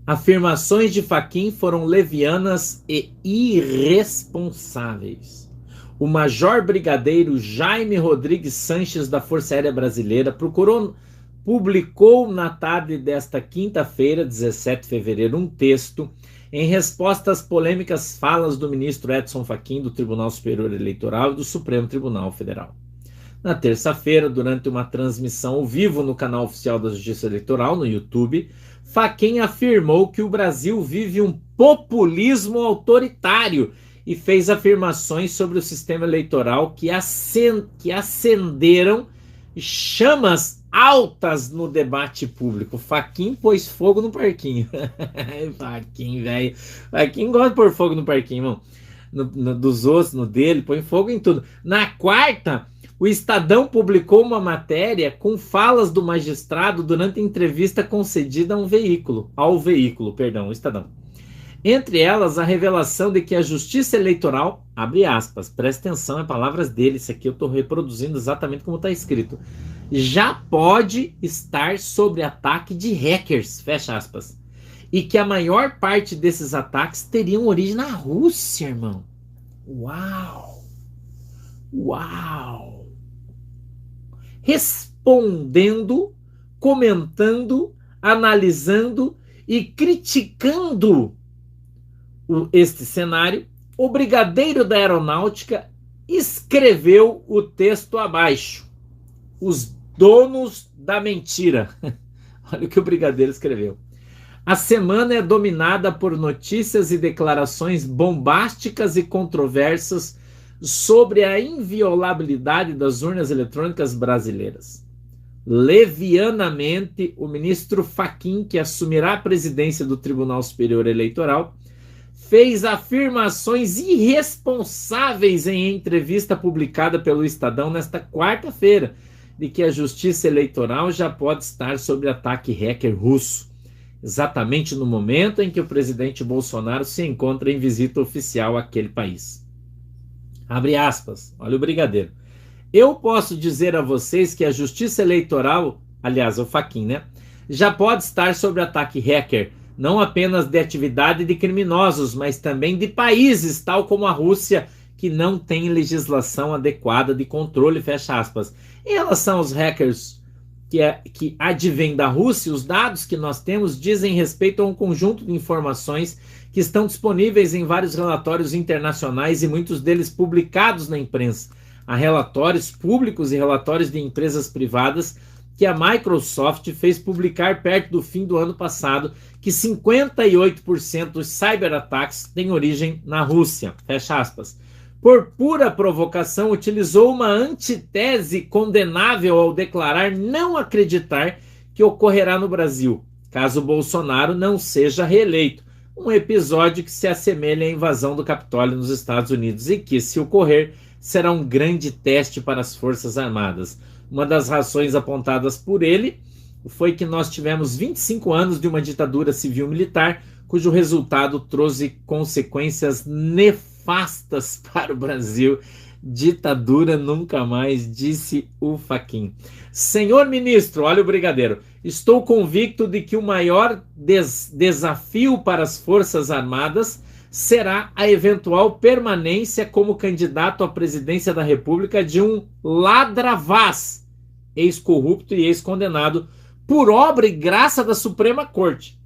A: Afirmações de Fachin foram levianas e irresponsáveis. o Major Brigadeiro Jaime Rodrigues Sanches, da Força Aérea Brasileira, publicou na tarde desta quinta-feira, 17 de fevereiro, um texto em resposta às polêmicas falas do ministro Edson Fachin, do Tribunal Superior Eleitoral e do Supremo Tribunal Federal. Na terça-feira, durante uma transmissão ao vivo no canal oficial da Justiça Eleitoral, no YouTube, Fachin afirmou que o Brasil vive um populismo autoritário e fez afirmações sobre o sistema eleitoral que acenderam chamas altas no debate público. Fachin pôs fogo no parquinho. Fachin, velho. Fachin gosta de pôr fogo no parquinho, irmão. Dos outros, no dele, põe fogo em tudo. Na quarta, o Estadão publicou uma matéria com falas do magistrado durante a entrevista concedida ao veículo, o Estadão. Entre elas, a revelação de que a Justiça Eleitoral, abre aspas, presta atenção, é palavras dele, isso aqui eu estou reproduzindo exatamente como está escrito, já pode estar sob ataque de hackers, fecha aspas, e que a maior parte desses ataques teriam origem na Rússia, irmão. Uau! Uau! Respondendo, comentando, analisando e criticando este cenário, o brigadeiro da Aeronáutica escreveu o texto abaixo. Os donos da mentira. Olha o que o brigadeiro escreveu. A semana é dominada por notícias e declarações bombásticas e controversas sobre a inviolabilidade das urnas eletrônicas brasileiras. Levianamente, o ministro Fachin, que assumirá a presidência do Tribunal Superior Eleitoral, fez afirmações irresponsáveis em entrevista publicada pelo Estadão nesta quarta-feira, de que a Justiça Eleitoral já pode estar sob ataque hacker russo, exatamente no momento em que o presidente Bolsonaro se encontra em visita oficial àquele país. Abre aspas, olha o brigadeiro. Eu posso dizer a vocês que a Justiça Eleitoral, aliás, o Fachin, né, já pode estar sob ataque hacker, não apenas de atividade de criminosos, mas também de países, tal como a Rússia, que não tem legislação adequada de controle, fecha aspas. Em relação aos hackers que advêm da Rússia, os dados que nós temos dizem respeito a um conjunto de informações que estão disponíveis em vários relatórios internacionais e muitos deles publicados na imprensa. Há relatórios públicos e relatórios de empresas privadas que a Microsoft fez publicar perto do fim do ano passado que 58% dos cyberataques têm origem na Rússia, fecha aspas. Por pura provocação, utilizou uma antitese condenável ao declarar não acreditar que ocorrerá no Brasil, caso Bolsonaro não seja reeleito. Um episódio que se assemelha à invasão do Capitólio nos Estados Unidos e que, se ocorrer, será um grande teste para as Forças Armadas. Uma das razões apontadas por ele foi que nós tivemos 25 anos de uma ditadura civil-militar, cujo resultado trouxe consequências nefastas para o Brasil. Ditadura nunca mais, disse o Fachin. Senhor ministro, olha o brigadeiro, estou convicto de que o maior desafio para as Forças Armadas será a eventual permanência como candidato à presidência da República de um ladravaz, ex-corrupto e ex-condenado, por obra e graça da Suprema Corte.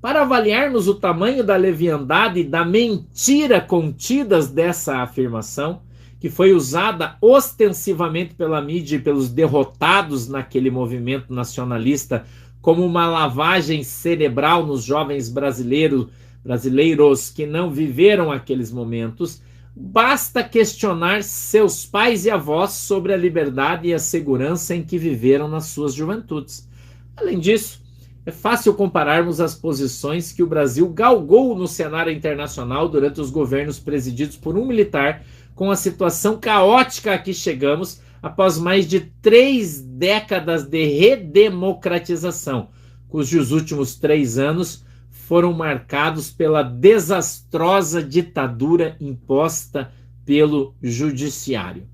A: Para avaliarmos o tamanho da leviandade e da mentira contidas dessa afirmação, que foi usada ostensivamente pela mídia e pelos derrotados naquele movimento nacionalista como uma lavagem cerebral nos jovens brasileiros que não viveram aqueles momentos, basta questionar seus pais e avós sobre a liberdade e a segurança em que viveram nas suas juventudes. Além disso, é fácil compararmos as posições que o Brasil galgou no cenário internacional durante os governos presididos por um militar com a situação caótica a que chegamos após mais de 3 décadas de redemocratização, cujos últimos 3 anos foram marcados pela desastrosa ditadura imposta pelo judiciário.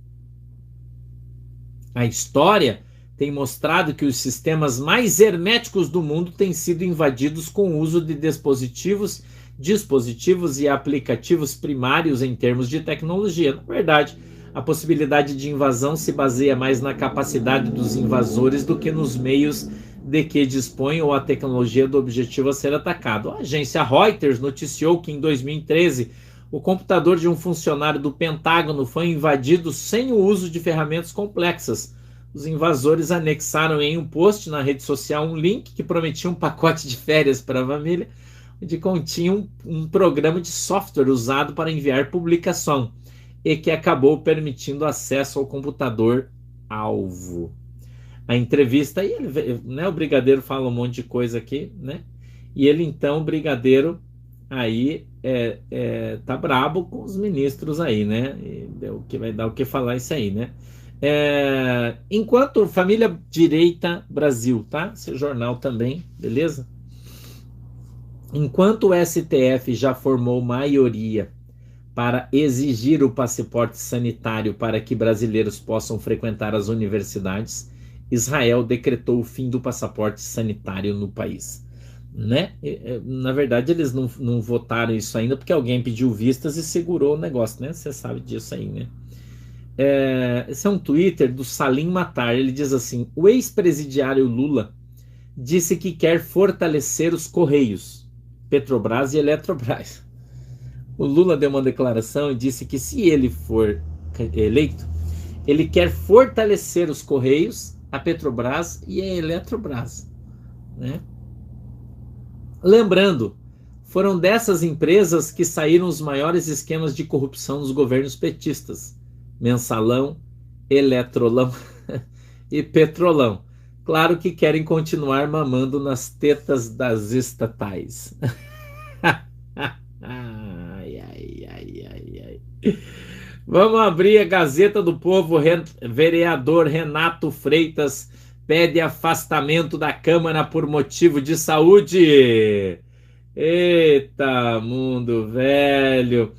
A: A história tem mostrado que os sistemas mais herméticos do mundo têm sido invadidos com o uso de dispositivos e aplicativos primários em termos de tecnologia. Na verdade, A possibilidade de invasão se baseia mais na capacidade dos invasores do que nos meios de que dispõe ou a tecnologia do objetivo a ser atacado. A agência Reuters noticiou que em 2013 o computador de um funcionário do Pentágono foi invadido sem o uso de ferramentas complexas. Os invasores anexaram em um post na rede social um link que prometia um pacote de férias para a família, onde continha um programa de software usado para enviar publicação e que acabou permitindo acesso ao computador alvo. A entrevista, aí ele, né, o Brigadeiro fala um monte de coisa aqui, né? E ele então, o Brigadeiro, aí tá brabo com os ministros aí, né? O que vai dar o que falar isso aí, né? Enquanto Família Direita Brasil, tá? Esse jornal também, beleza? Enquanto o STF já formou maioria para exigir o passaporte sanitário para que brasileiros possam frequentar as universidades, Israel decretou o fim do passaporte sanitário no país. Né? Na verdade, eles não votaram isso ainda porque alguém pediu vistas e segurou o negócio, né? Você sabe disso aí, né? Esse é um Twitter do Salim Matar. Ele diz assim: o ex-presidiário Lula disse que quer fortalecer os Correios, Petrobras e Eletrobras. O Lula deu uma declaração e disse que se ele for eleito, ele quer fortalecer os Correios, a Petrobras e a Eletrobras, né? Lembrando, foram dessas empresas que saíram os maiores esquemas de corrupção nos governos petistas: Mensalão, Eletrolão e Petrolão. Claro que querem continuar mamando nas tetas das estatais. Ai, ai, ai, ai, ai. Vamos abrir a Gazeta do Povo. Vereador Renato Freitas pede afastamento da Câmara por motivo de saúde. Eita, mundo velho.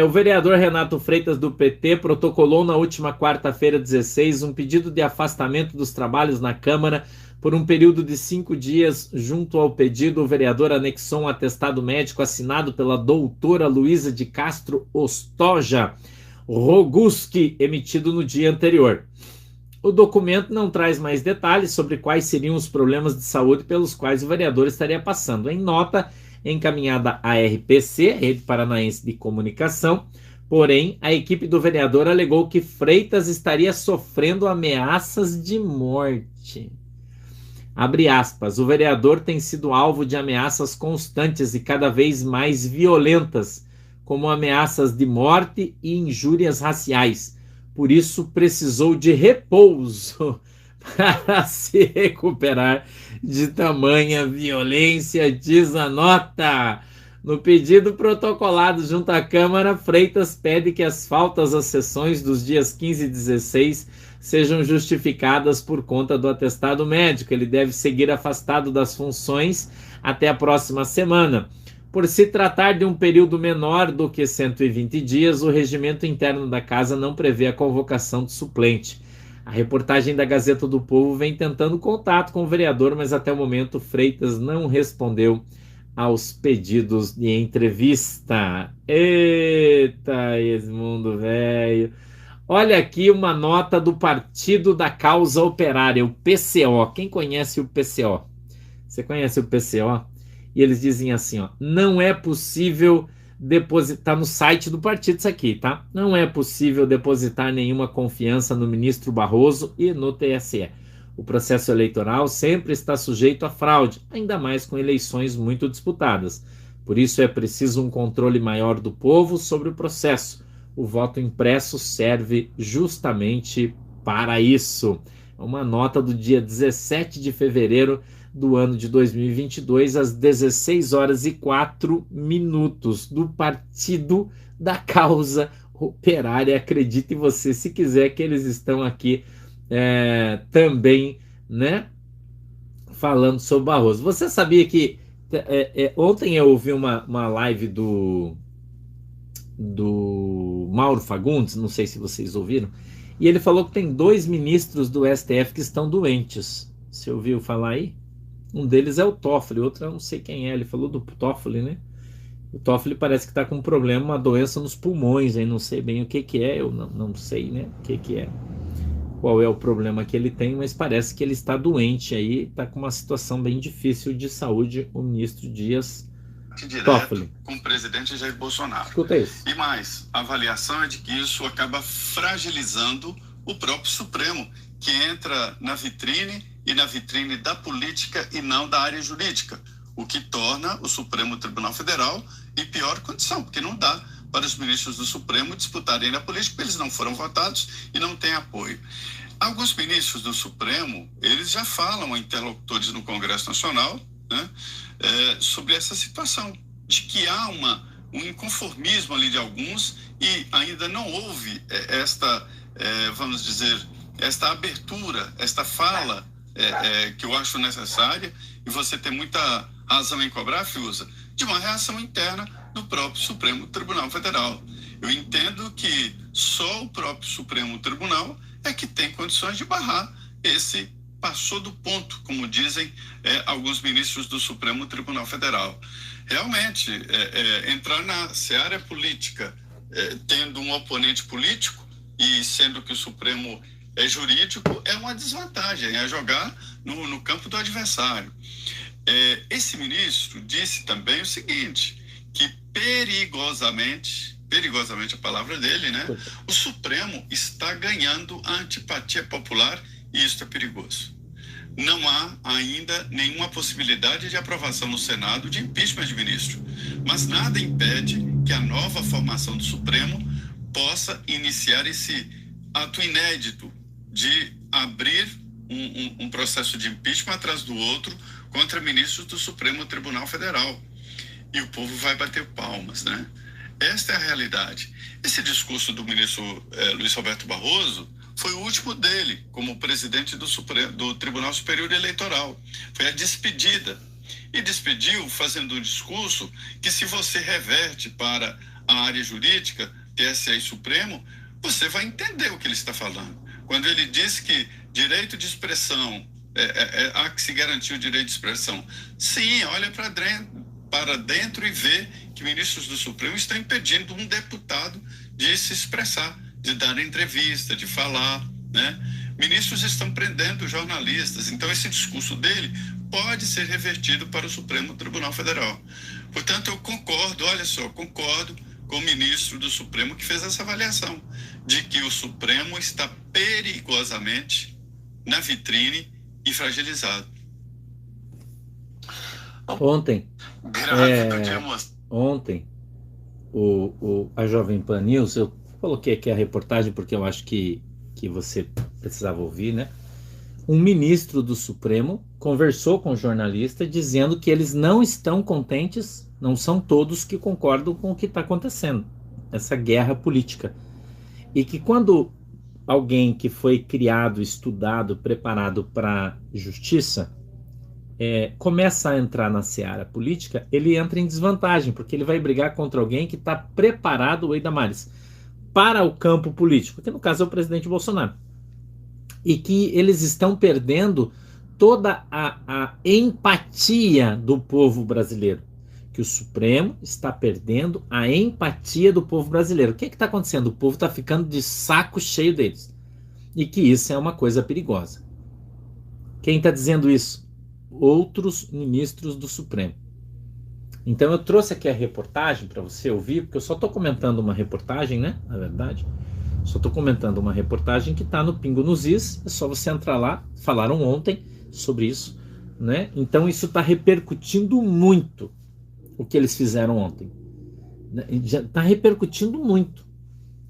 A: O vereador Renato Freitas, do PT, protocolou na última quarta-feira, 16, um pedido de afastamento dos trabalhos na Câmara por um período de 5 dias. Junto ao pedido, o vereador anexou um atestado médico assinado pela doutora Luísa de Castro Ostoja Roguski, emitido no dia anterior. O documento não traz mais detalhes sobre quais seriam os problemas de saúde pelos quais o vereador estaria passando. Em nota encaminhada à RPC, Rede Paranaense de Comunicação, porém, a equipe do vereador alegou que Freitas estaria sofrendo ameaças de morte. Abre aspas, o vereador tem sido alvo de ameaças constantes e cada vez mais violentas, como ameaças de morte e injúrias raciais. Por isso, precisou de repouso para se recuperar de tamanha violência, diz a nota. No pedido protocolado junto à Câmara, Freitas pede que as faltas às sessões dos dias 15 e 16 sejam justificadas por conta do atestado médico. Ele deve seguir afastado das funções até a próxima semana. Por se tratar de um período menor do que 120 dias, o regimento interno da casa não prevê a convocação de suplente. A reportagem da Gazeta do Povo vem tentando contato com o vereador, mas até o momento Freitas não respondeu aos pedidos de entrevista. Eita, Edmundo velho. Olha aqui uma nota do Partido da Causa Operária, o PCO. Quem conhece o PCO? Você conhece o PCO? E eles dizem assim, ó, não é possível depositar, no site do partido isso aqui, tá? Não é possível depositar nenhuma confiança no ministro Barroso e no TSE. O processo eleitoral sempre está sujeito a fraude, ainda mais com eleições muito disputadas. Por isso é preciso um controle maior do povo sobre o processo. O voto impresso serve justamente para isso. Uma nota do dia 17 de fevereiro do ano de 2022, às 16 horas e 4 minutos, do Partido da Causa Operária. Acredite você, se quiser, que eles estão aqui também, né, falando sobre Barroso. Você sabia que ontem eu ouvi uma live do Mauro Fagundes, não sei se vocês ouviram, e ele falou que tem 2 ministros do STF que estão doentes. Você ouviu falar aí? Um deles é o Toffoli, outro eu não sei quem é. Ele falou do Toffoli, né? O Toffoli parece que está com um problema, uma doença nos pulmões, aí não sei bem o que que é, eu não sei, né, o que que é, qual é o problema que ele tem, mas parece que ele está doente aí, está com uma situação bem difícil de saúde, o ministro Dias Toffoli.
B: Com o presidente Jair Bolsonaro.
A: Escuta isso.
B: E mais, a avaliação é de que isso acaba fragilizando o próprio Supremo, que entra na vitrine e na vitrine da política e não da área jurídica, o que torna o Supremo Tribunal Federal em pior condição, porque não dá para os ministros do Supremo disputarem na política, porque eles não foram votados e não têm apoio. Alguns ministros do Supremo, eles já falam a interlocutores no Congresso Nacional, né, sobre essa situação, de que há um inconformismo ali de alguns e ainda não houve esta, vamos dizer, esta abertura, esta fala que eu acho necessária, e você tem muita razão em cobrar, Fiuza, de uma reação interna do próprio Supremo Tribunal Federal. Eu entendo que só o próprio Supremo Tribunal é que tem condições de barrar esse passou do ponto, como dizem alguns ministros do Supremo Tribunal Federal. Realmente, entrar na seara política tendo um oponente político e sendo que o Supremo é jurídico é uma desvantagem, é jogar no campo do adversário. Esse ministro disse também o seguinte, que perigosamente a palavra dele, né? O Supremo está ganhando a antipatia popular e isso é perigoso. Não há ainda nenhuma possibilidade de aprovação no Senado de impeachment de ministro, mas nada impede que a nova formação do Supremo possa iniciar esse ato inédito de abrir um processo de impeachment atrás do outro contra ministros do Supremo Tribunal Federal. E o povo vai bater palmas, né? Esta é a realidade. Esse discurso do ministro Luiz Roberto Barroso foi o último dele como presidente do Tribunal Superior Eleitoral. Foi a despedida. E despediu fazendo um discurso que, se você reverte para a área jurídica, TSE e Supremo, você vai entender o que ele está falando. Quando ele diz que direito de expressão, há que se garantir o direito de expressão. Sim, olha para dentro e vê que ministros do Supremo estão impedindo um deputado de se expressar, de dar entrevista, de falar, né? Ministros estão prendendo jornalistas, então esse discurso dele pode ser revertido para o Supremo Tribunal Federal. Portanto, eu concordo com o ministro do Supremo que fez essa avaliação, de que o Supremo está perigosamente na vitrine e fragilizado.
A: Ontem, a Jovem Pan News, eu coloquei aqui a reportagem porque eu acho que você precisava ouvir, né? Um ministro do Supremo conversou com o jornalista dizendo que eles não estão contentes, não são todos que concordam com o que está acontecendo, essa guerra política. E que quando alguém que foi criado, estudado, preparado para justiça, começa a entrar na seara política, ele entra em desvantagem, porque ele vai brigar contra alguém que está preparado, o Damares, para o campo político, que no caso é o presidente Bolsonaro. E que eles estão perdendo toda a empatia do povo brasileiro. Que o Supremo está perdendo a empatia do povo brasileiro. O que está acontecendo? O povo está ficando de saco cheio deles. E que isso é uma coisa perigosa. Quem está dizendo isso? Outros ministros do Supremo. Então eu trouxe aqui a reportagem para você ouvir, porque eu só estou comentando uma reportagem, né? Na verdade, só estou comentando uma reportagem que está no Pingo nos Is, é só você entrar lá, falaram ontem sobre isso, né? Então isso está repercutindo muito o que eles fizeram ontem. Já está repercutindo muito,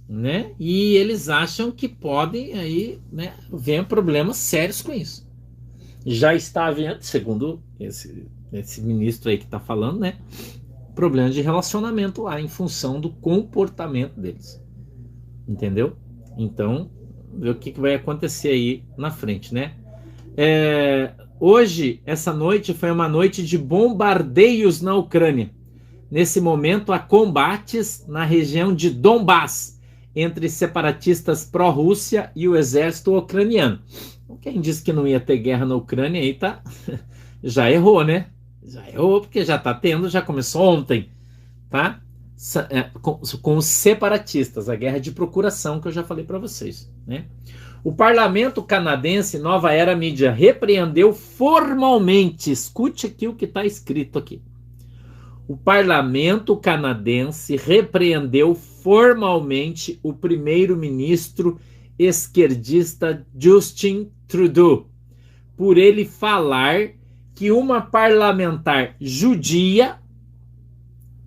A: né? E eles acham que podem aí, né, ver problemas sérios com isso. Já está havendo, segundo esse ministro aí que está falando, né, problema de relacionamento lá em função do comportamento deles. Entendeu? Então, ver o que vai acontecer aí na frente, né? Hoje, essa noite, foi uma noite de bombardeios na Ucrânia. Nesse momento, há combates na região de Donbás entre separatistas pró-Rússia e o exército ucraniano. Quem disse que não ia ter guerra na Ucrânia aí já errou, né? Já errou, porque já está tendo, já começou ontem. tá? Com os separatistas, a guerra de procuração que eu já falei para vocês, né? O parlamento canadense, Nova Era Mídia, repreendeu formalmente, escute aqui o que está escrito aqui. O parlamento canadense repreendeu formalmente o primeiro-ministro esquerdista Justin Trudeau por ele falar que uma parlamentar judia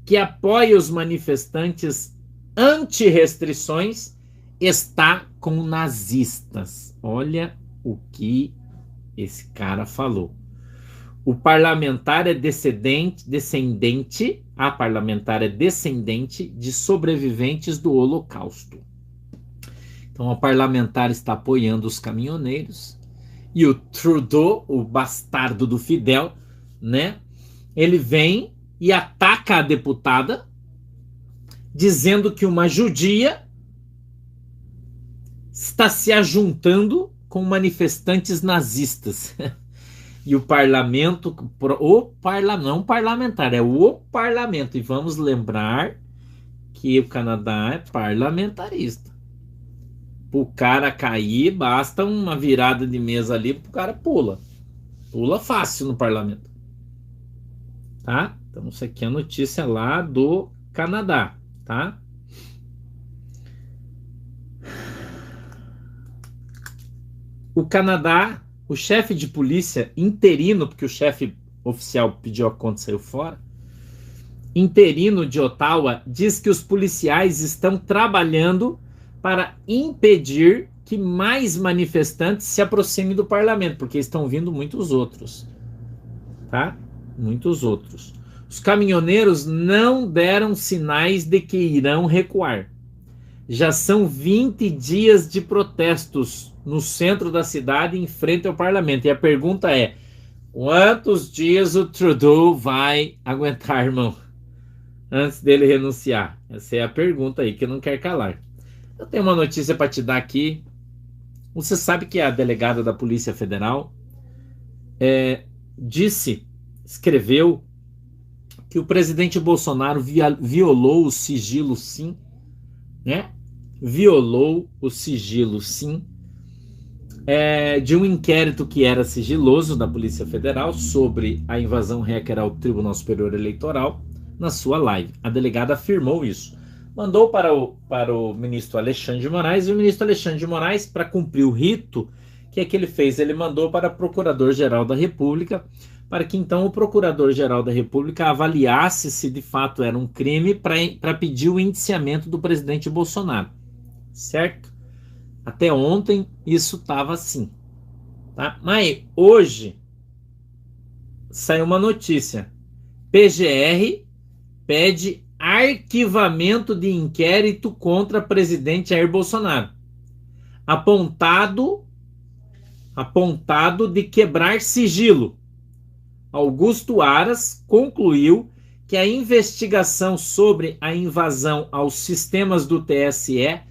A: que apoia os manifestantes anti-restrições está com nazistas. Olha o que esse cara falou. O parlamentar é a parlamentar é descendente de sobreviventes do Holocausto. Então, a parlamentar está apoiando os caminhoneiros e o Trudeau, o bastardo do Fidel, né? Ele vem e ataca a deputada, dizendo que uma judia está se ajuntando com manifestantes nazistas. E o parlamento, não parlamentar, é o parlamento. E vamos lembrar que o Canadá é parlamentarista. Para o cara cair, basta uma virada de mesa ali, o cara pula. Pula fácil no parlamento. Tá? Então, isso aqui é a notícia lá do Canadá, tá? O Canadá, o chefe de polícia interino, porque o chefe oficial pediu a conta e saiu fora, interino de Ottawa, diz que os policiais estão trabalhando para impedir que mais manifestantes se aproximem do parlamento, porque estão vindo muitos outros, tá? Muitos outros. Os caminhoneiros não deram sinais de que irão recuar. Já são 20 dias de protestos no centro da cidade em frente ao parlamento. E a pergunta é: quantos dias o Trudeau vai aguentar, irmão? Antes dele renunciar? Essa é a pergunta aí que não quer calar. Eu tenho uma notícia para te dar aqui. Você sabe que a delegada da Polícia Federal escreveu que o presidente Bolsonaro violou o sigilo, sim, né? Violou o sigilo, sim, de um inquérito que era sigiloso da Polícia Federal sobre a invasão hacker ao Tribunal Superior Eleitoral na sua live. A delegada afirmou isso. Mandou para o ministro Alexandre de Moraes, e o ministro Alexandre de Moraes, para cumprir o rito, o que é que ele fez? Ele mandou para o Procurador-Geral da República, para que então o Procurador-Geral da República avaliasse se de fato era um crime para pedir o indiciamento do presidente Bolsonaro. Certo? Até ontem isso estava assim. Tá? Mas hoje saiu uma notícia. PGR pede arquivamento de inquérito contra presidente Jair Bolsonaro. Apontado de quebrar sigilo. Augusto Aras concluiu que a investigação sobre a invasão aos sistemas do TSE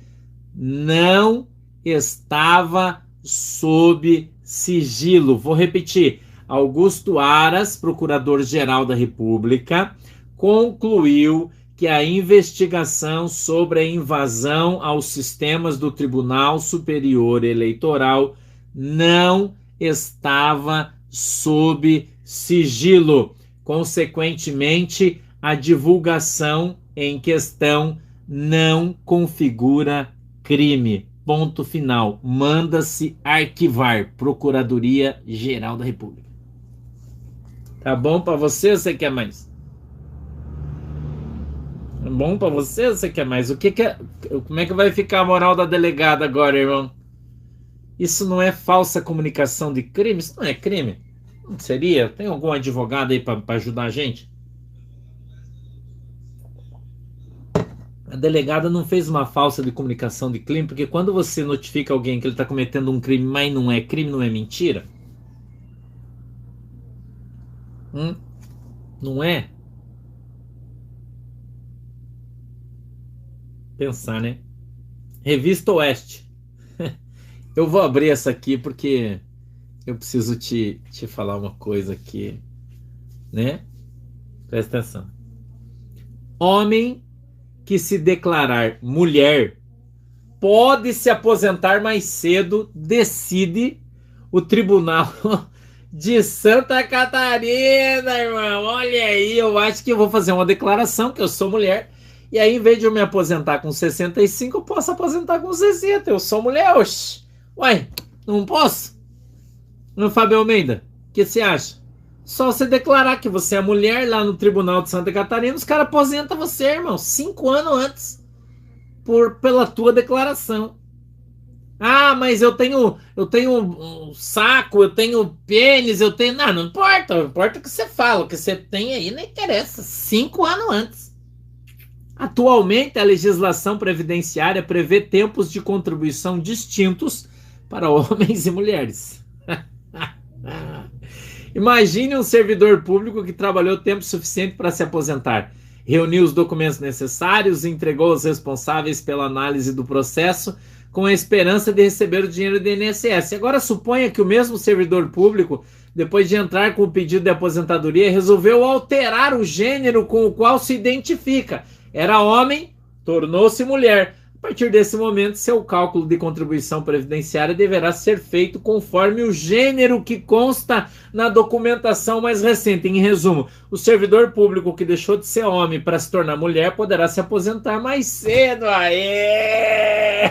A: não estava sob sigilo. Vou repetir. Augusto Aras, Procurador-Geral da República, concluiu que a investigação sobre a invasão aos sistemas do Tribunal Superior Eleitoral não estava sob sigilo. Consequentemente, a divulgação em questão não configura crime. Ponto final. Manda-se arquivar. Procuradoria-Geral da República. Tá bom para você ou você quer mais? Tá bom para você ou você quer mais? Como é que vai ficar a moral da delegada agora, irmão? Isso não é falsa comunicação de crime? Isso não é crime? Não seria? Tem algum advogado aí para ajudar a gente? A delegada não fez uma falsa de comunicação de crime, porque quando você notifica alguém que ele está cometendo um crime, mas não é crime, não é mentira? Não é? Pensar, né? Revista Oeste. Eu vou abrir essa aqui porque eu preciso te falar uma coisa aqui, né? Presta atenção. Homem que se declarar mulher pode se aposentar mais cedo, decide o Tribunal de Santa Catarina, irmão. Olha aí, eu acho que eu vou fazer uma declaração que eu sou mulher. E aí, em vez de eu me aposentar com 65, eu posso aposentar com 60. Eu sou mulher, oxi. Uai, não posso? Não, Fábio Almeida, o que você acha? Só você declarar que você é mulher lá no Tribunal de Santa Catarina, os caras aposentam você, irmão, 5 anos antes, pela tua declaração. Ah, mas eu tenho um saco, eu tenho pênis, eu tenho... Não importa, importa o que você fala, o que você tem aí não interessa, 5 anos antes. Atualmente, a legislação previdenciária prevê tempos de contribuição distintos para homens e mulheres. Imagine um servidor público que trabalhou tempo suficiente para se aposentar, reuniu os documentos necessários e entregou aos responsáveis pela análise do processo com a esperança de receber o dinheiro do INSS. Agora suponha que o mesmo servidor público, depois de entrar com o pedido de aposentadoria, resolveu alterar o gênero com o qual se identifica. Era homem, tornou-se mulher. A partir desse momento, seu cálculo de contribuição previdenciária deverá ser feito conforme o gênero que consta na documentação mais recente. Em resumo, o servidor público que deixou de ser homem para se tornar mulher poderá se aposentar mais cedo. Aê!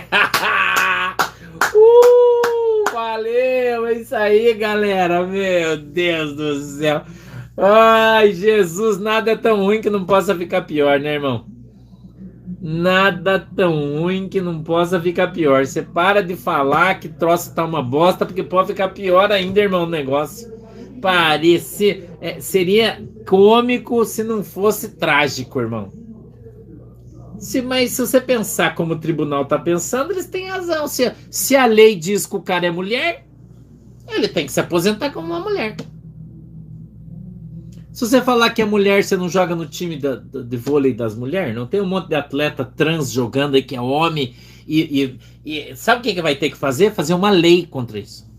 A: Valeu! É isso aí, galera! Meu Deus do céu! Ai, Jesus, nada é tão ruim que não possa ficar pior, né, irmão? Nada tão ruim que não possa ficar pior. Você para de falar que troço tá uma bosta, porque pode ficar pior ainda, irmão, o negócio. Seria cômico se não fosse trágico, irmão. Mas se você pensar como o tribunal tá pensando, eles têm razão. Se a lei diz que o cara é mulher, ele tem que se aposentar como uma mulher. Se você falar que é mulher, você não joga no time de vôlei das mulheres? Não tem um monte de atleta trans jogando aí que é homem? E sabe o que vai ter que fazer? Fazer uma lei contra isso.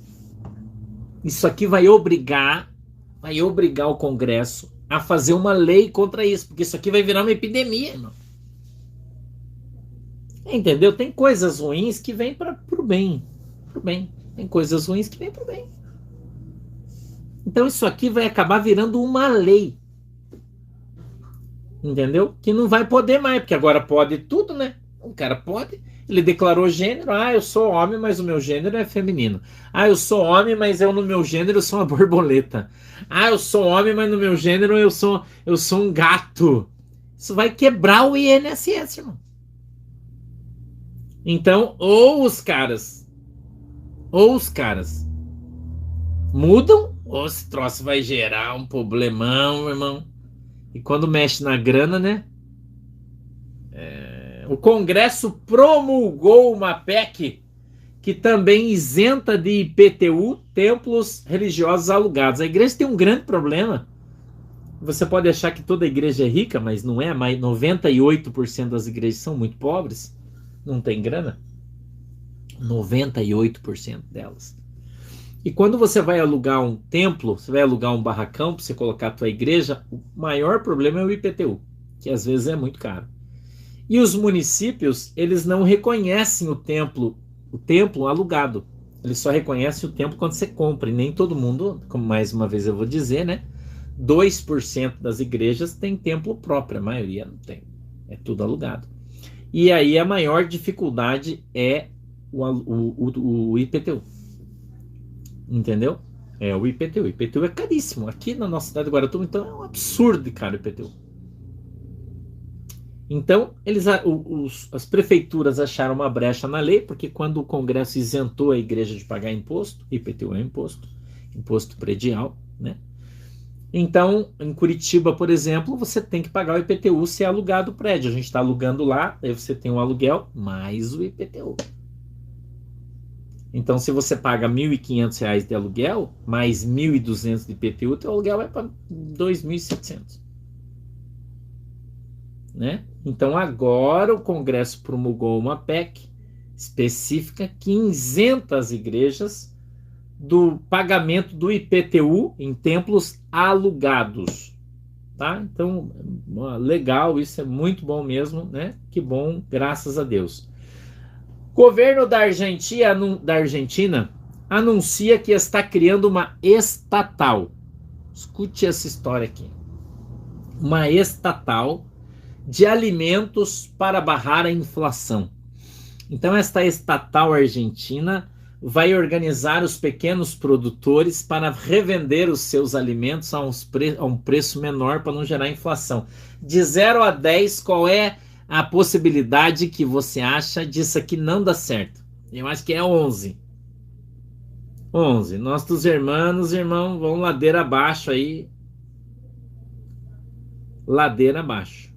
A: Isso aqui vai obrigar o Congresso a fazer uma lei contra isso, porque isso aqui vai virar uma epidemia, irmão. Entendeu? Tem coisas ruins que vêm pro bem. Pro bem. Tem coisas ruins que vêm pro bem. Então isso aqui vai acabar virando uma lei. Entendeu? Que não vai poder mais, porque agora pode tudo, né? O cara pode. Ele declarou gênero. Ah, eu sou homem, mas o meu gênero é feminino. Ah, eu sou homem, mas no meu gênero eu sou uma borboleta. Ah, eu sou homem, mas no meu gênero eu sou um gato. Isso vai quebrar o INSS, irmão. Então, ou os caras mudam, ou esse troço vai gerar um problemão, irmão. E quando mexe na grana, né? O Congresso promulgou uma PEC que também isenta de IPTU templos religiosos alugados. A igreja tem um grande problema. Você pode achar que toda igreja é rica, mas não é. Mas 98% das igrejas são muito pobres. Não tem grana. 98% delas. E quando você vai alugar um templo, você vai alugar um barracão para você colocar a tua igreja, o maior problema é o IPTU, que às vezes é muito caro. E os municípios, eles não reconhecem o templo alugado. Eles só reconhecem o templo quando você compra. E nem todo mundo, como mais uma vez eu vou dizer, né? 2% das igrejas tem templo próprio, a maioria não tem. É tudo alugado. E aí a maior dificuldade é o IPTU. Entendeu? É o IPTU. O IPTU é caríssimo. Aqui na nossa cidade de Guaratuba, então, é um absurdo de caro o IPTU. Então, as prefeituras acharam uma brecha na lei, porque quando o Congresso isentou a igreja de pagar imposto, IPTU é imposto predial, né? Então, em Curitiba, por exemplo, você tem que pagar o IPTU se é alugado o prédio. A gente está alugando lá, aí você tem um aluguel mais o IPTU. Então, se você paga R$ 1.500 de aluguel, mais R$ 1.200 de IPTU, teu aluguel vai para R$ 2.700. Né? Então, agora o Congresso promulgou uma PEC específica que isenta as igrejas do pagamento do IPTU em templos alugados. tá? Então, legal, isso é muito bom mesmo, né? Que bom, graças a Deus. Governo da Argentina anuncia que está criando uma estatal. Escute essa história aqui. Uma estatal de alimentos para barrar a inflação. Então, esta estatal argentina vai organizar os pequenos produtores para revender os seus alimentos a um preço menor para não gerar inflação. De 0 a 10, qual é a possibilidade que você acha disso aqui não dar certo? Eu acho que é 11. 11. Nossos irmãos, vão ladeira abaixo aí. Ladeira abaixo,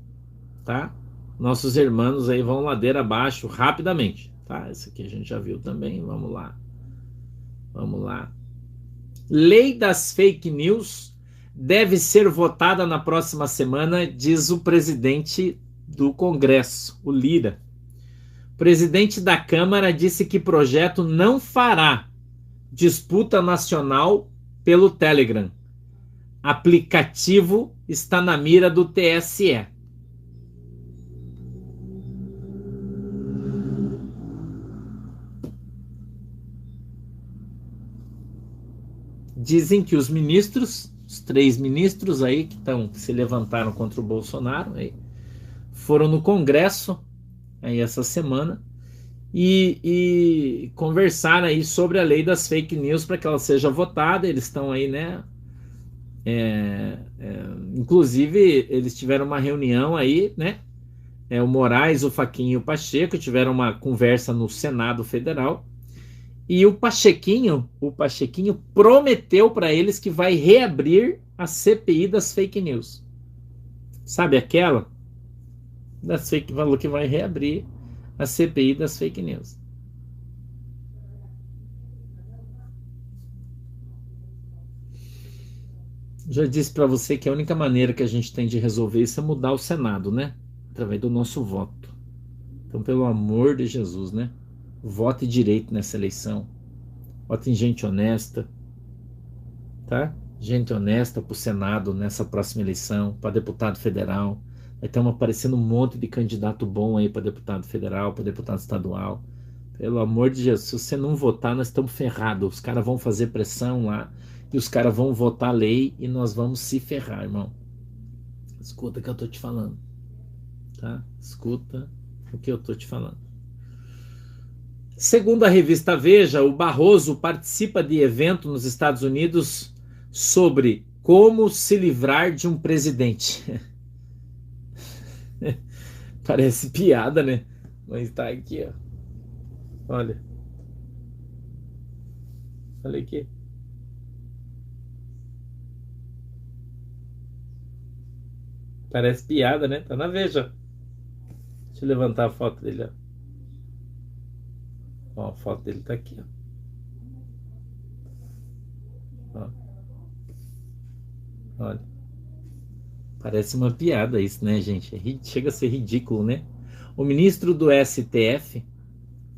A: tá? Nossos irmãos aí vão ladeira abaixo rapidamente, tá? Esse aqui a gente já viu também, vamos lá. Vamos lá. Lei das fake news deve ser votada na próxima semana, diz o presidente do Congresso, o Lira. O presidente da Câmara disse que projeto não fará disputa nacional pelo Telegram. Aplicativo está na mira do TSE. Dizem que os ministros, os 3 ministros aí que se levantaram contra o Bolsonaro, aí, foram no Congresso aí essa semana e conversaram aí sobre a lei das fake news para que ela seja votada. Eles estão aí, né? Inclusive, eles tiveram uma reunião aí, né? O Moraes, o Fachin e o Pacheco tiveram uma conversa no Senado Federal. E o Pachequinho prometeu para eles que vai reabrir a CPI das fake news. Sabe aquela? Falou que vai reabrir a CPI das fake news. Já disse para você que a única maneira que a gente tem de resolver isso é mudar o Senado, né? Através do nosso voto. Então, pelo amor de Jesus, né? Vote direito nessa eleição. Vote em gente honesta, tá? Gente honesta pro Senado nessa próxima eleição, para deputado federal. Vai estar aparecendo um monte de candidato bom aí para deputado federal, para deputado estadual. Pelo amor de Jesus, se você não votar, nós estamos ferrados. Os caras vão fazer pressão lá e os caras vão votar a lei e nós vamos se ferrar, irmão. Escuta o que eu tô te falando, tá? Escuta o que eu tô te falando. Segundo a revista Veja, o Barroso participa de evento nos Estados Unidos sobre como se livrar de um presidente. Parece piada, né? Mas tá aqui, ó. Olha. Olha aqui. Parece piada, né? Tá na Veja. Deixa eu levantar a foto dele, ó. Ó, a foto dele tá aqui, ó. Olha. Parece uma piada isso, né, gente? Chega a ser ridículo, né? O ministro do STF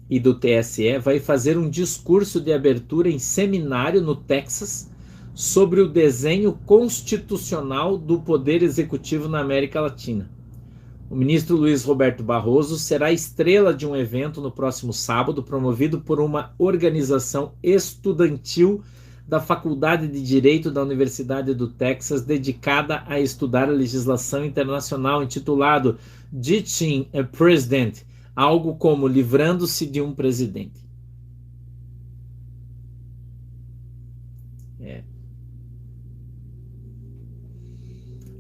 A: e do TSE vai fazer um discurso de abertura em seminário no Texas sobre o desenho constitucional do Poder Executivo na América Latina. O ministro Luiz Roberto Barroso será estrela de um evento no próximo sábado, promovido por uma organização estudantil da Faculdade de Direito da Universidade do Texas, dedicada a estudar a legislação internacional, intitulado Ditching a President, algo como livrando-se de um presidente.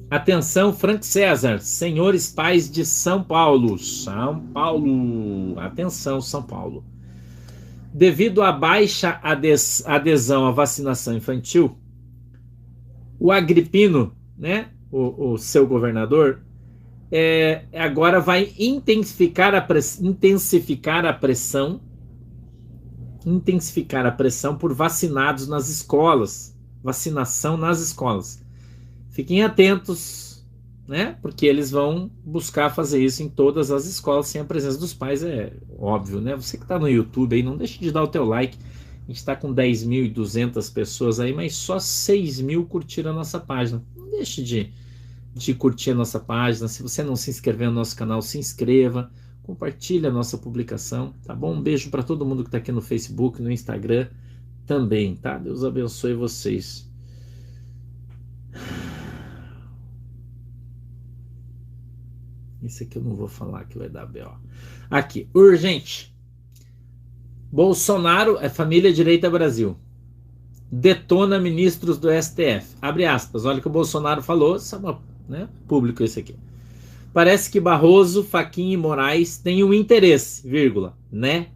A: Atenção, Frank César, senhores pais de São Paulo. São Paulo. Atenção, São Paulo. Devido à baixa adesão à vacinação infantil, o Agrippino, né, o seu governador, agora vai intensificar a pressão por vacinados nas escolas. Vacinação nas escolas. Fiquem atentos, né? Porque eles vão buscar fazer isso em todas as escolas sem a presença dos pais, é óbvio, né? Você que está no YouTube aí, não deixe de dar o teu like. A gente está com 10.200 pessoas aí, mas só 6.000 curtiram a nossa página. Não deixe de de curtir a nossa página. Se você não se inscreveu no nosso canal, se inscreva, compartilhe a nossa publicação, tá bom? Um beijo para todo mundo que está aqui no Facebook, no Instagram também, tá? Deus abençoe vocês. Isso aqui eu não vou falar que vai dar B.O. Aqui, urgente. Bolsonaro é família direita Brasil. Detona ministros do STF. Abre aspas, olha o que o Bolsonaro falou, isso é uma, né, público isso aqui. Parece que Barroso, Fachin e Moraes têm um interesse, vírgula, né?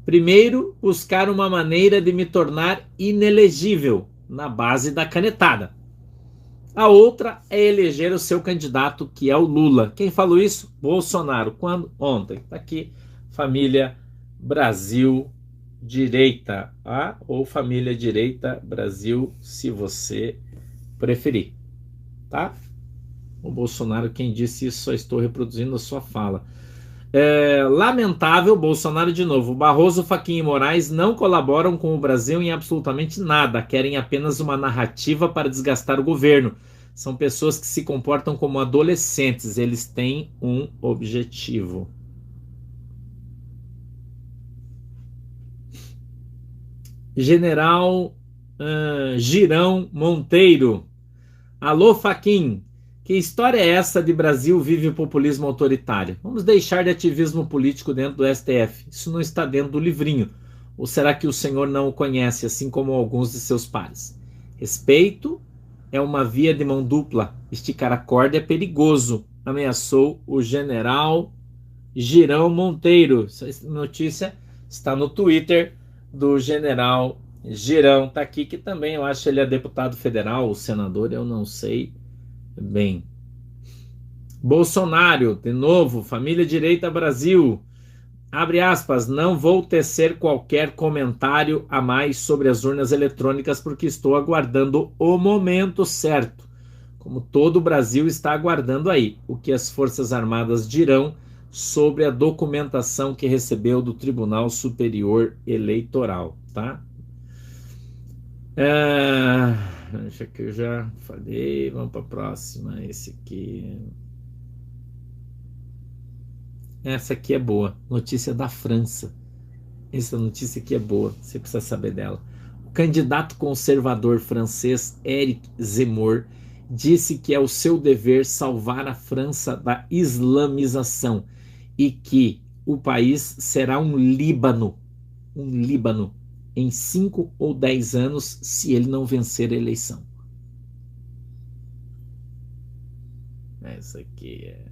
A: Primeiro, buscar uma maneira de me tornar inelegível, na base da canetada. A outra é eleger o seu candidato, que é o Lula. Quem falou isso? Bolsonaro. Quando? Ontem. Tá aqui, família Brasil Direita, ou família Direita Brasil, se você preferir, tá? O Bolsonaro, quem disse isso, só estou reproduzindo a sua fala. Lamentável, Bolsonaro de novo. Barroso, Fachin e Moraes não colaboram com o Brasil em absolutamente nada. Querem apenas uma narrativa para desgastar o governo. São pessoas que se comportam como adolescentes. Eles têm um objetivo. General Girão Monteiro. Alô, Fachin. Que história é essa de Brasil vive o populismo autoritário? Vamos deixar de ativismo político dentro do STF. Isso não está dentro do livrinho. Ou será que o senhor não o conhece, assim como alguns de seus pares? Respeito é uma via de mão dupla. Esticar a corda é perigoso, ameaçou o general Girão Monteiro. Essa notícia está no Twitter do general Girão. Está aqui, que também eu acho que ele é deputado federal ou senador, eu não sei bem. Bolsonaro, de novo, família direita Brasil. Abre aspas, não vou tecer qualquer comentário a mais sobre as urnas eletrônicas porque estou aguardando o momento certo. Como todo o Brasil está aguardando aí o que as Forças Armadas dirão sobre a documentação que recebeu do Tribunal Superior Eleitoral, tá? Acho que eu já falei. Vamos para a próxima. Esse aqui. Essa aqui é boa. Notícia da França. Essa notícia aqui é boa. Você precisa saber dela. O candidato conservador francês Éric Zemmour disse que é o seu dever salvar a França da islamização e que o país será um Líbano em 5 ou 10 anos se ele não vencer a eleição. Essa aqui é...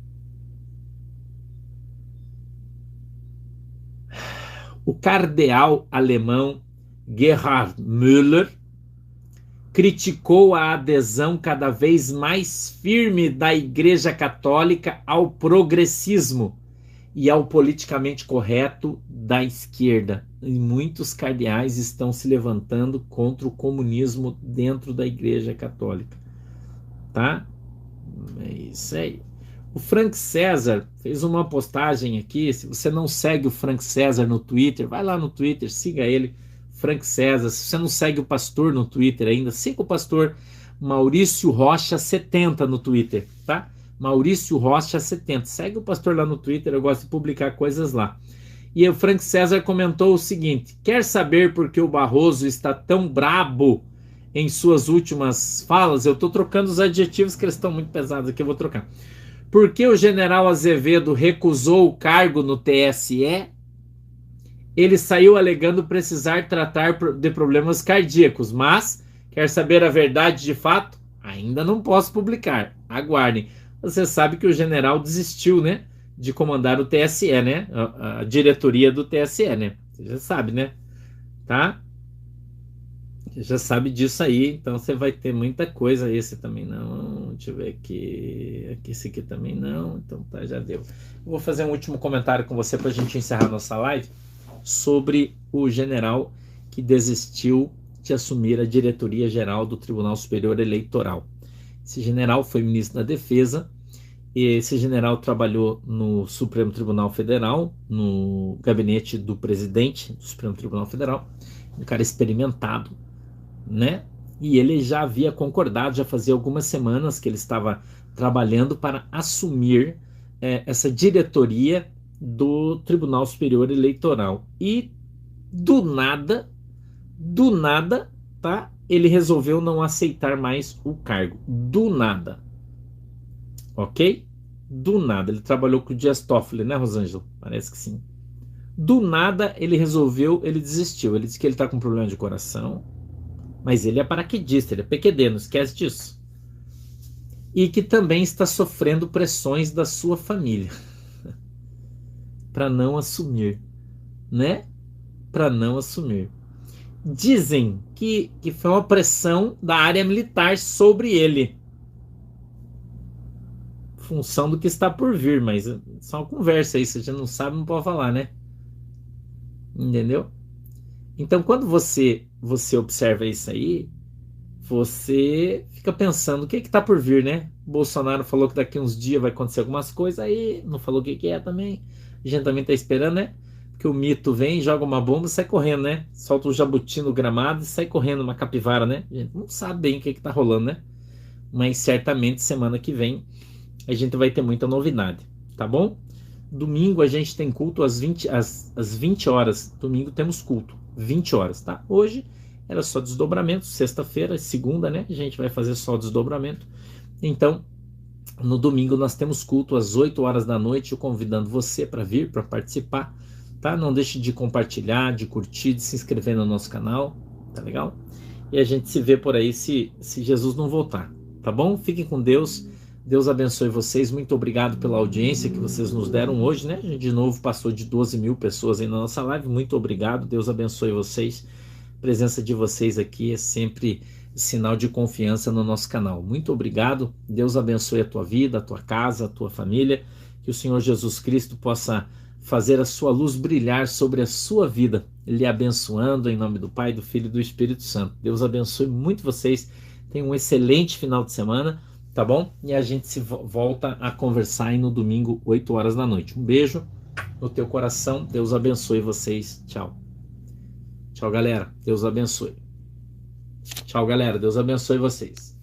A: O cardeal alemão Gerhard Müller criticou a adesão cada vez mais firme da Igreja Católica ao progressismo e ao politicamente correto da esquerda. E muitos cardeais estão se levantando contra o comunismo dentro da Igreja Católica. Tá? É isso aí. O Frank César fez uma postagem aqui. Se você não segue o Frank César no Twitter, vai lá no Twitter, siga ele, Frank César. Se você não segue o pastor no Twitter ainda, siga o pastor Maurício Rocha 70 no Twitter, tá? Maurício Rocha 70. Segue o pastor lá no Twitter, eu gosto de publicar coisas lá. E o Frank César comentou o seguinte: quer saber por que o Barroso está tão brabo em suas últimas falas? Eu estou trocando os adjetivos que eles estão muito pesados aqui, eu vou trocar. Por que o general Azevedo recusou o cargo no TSE? Ele saiu alegando precisar tratar de problemas cardíacos, mas quer saber a verdade de fato? Ainda não posso publicar. Aguardem. Você sabe que o general desistiu, né, de comandar o TSE, né? A diretoria do TSE, né? Você já sabe, né? Tá? Você já sabe disso aí, então você vai ter muita coisa. Esse também não. Deixa eu ver aqui. Esse aqui também não. Então tá, já deu. Eu vou fazer um último comentário com você para a gente encerrar nossa live sobre o general que desistiu de assumir a diretoria geral do Tribunal Superior Eleitoral. Esse general foi ministro da Defesa. E esse general trabalhou no Supremo Tribunal Federal, no gabinete do presidente do Supremo Tribunal Federal. Um cara experimentado, né? E ele já havia concordado, já fazia algumas semanas que ele estava trabalhando para assumir essa diretoria do Tribunal Superior Eleitoral. E do nada, tá? Ele resolveu não aceitar mais o cargo. Do nada. Ok? Do nada. Ele trabalhou com o Dias Toffoli, né, Rosângela? Parece que sim. Do nada ele desistiu. Ele disse que ele está com problema de coração, mas ele é paraquedista, ele é PQD, não esquece disso. E que também está sofrendo pressões da sua família para não assumir, né? Para não assumir. Dizem que foi uma pressão da área militar sobre ele, função do que está por vir, mas só uma conversa aí, se a gente não sabe, não pode falar, né? Entendeu? Então, quando você observa isso aí, você fica pensando o que está por vir, né? Bolsonaro falou que daqui uns dias vai acontecer algumas coisas, aí não falou o que é também. A gente também está esperando, né? Porque o mito vem, joga uma bomba e sai correndo, né? Solta um jabuti no gramado e sai correndo, uma capivara, né? A gente não sabe bem o que está rolando, né? Mas certamente semana que vem a gente vai ter muita novidade, tá bom? Domingo a gente tem culto às 20 horas. Domingo temos culto, 20 horas, tá? Hoje era só desdobramento, sexta-feira, segunda, né? A gente vai fazer só desdobramento. Então, no domingo nós temos culto às 8 horas da noite, eu convidando você para vir, para participar, tá? Não deixe de compartilhar, de curtir, de se inscrever no nosso canal, tá legal? E a gente se vê por aí se Jesus não voltar, tá bom? Fiquem com Deus. Deus abençoe vocês, muito obrigado pela audiência que vocês nos deram hoje, né? A gente de novo passou de 12 mil pessoas aí na nossa live, muito obrigado, Deus abençoe vocês. A presença de vocês aqui é sempre sinal de confiança no nosso canal. Muito obrigado, Deus abençoe a tua vida, a tua casa, a tua família, que o Senhor Jesus Cristo possa fazer a sua luz brilhar sobre a sua vida, lhe abençoando em nome do Pai, do Filho e do Espírito Santo. Deus abençoe muito vocês, tenham um excelente final de semana. Tá bom? E a gente se volta a conversar aí no domingo, 8 horas da noite. Um beijo no teu coração. Deus abençoe vocês. Tchau. Tchau, galera. Deus abençoe. Tchau, galera. Deus abençoe vocês.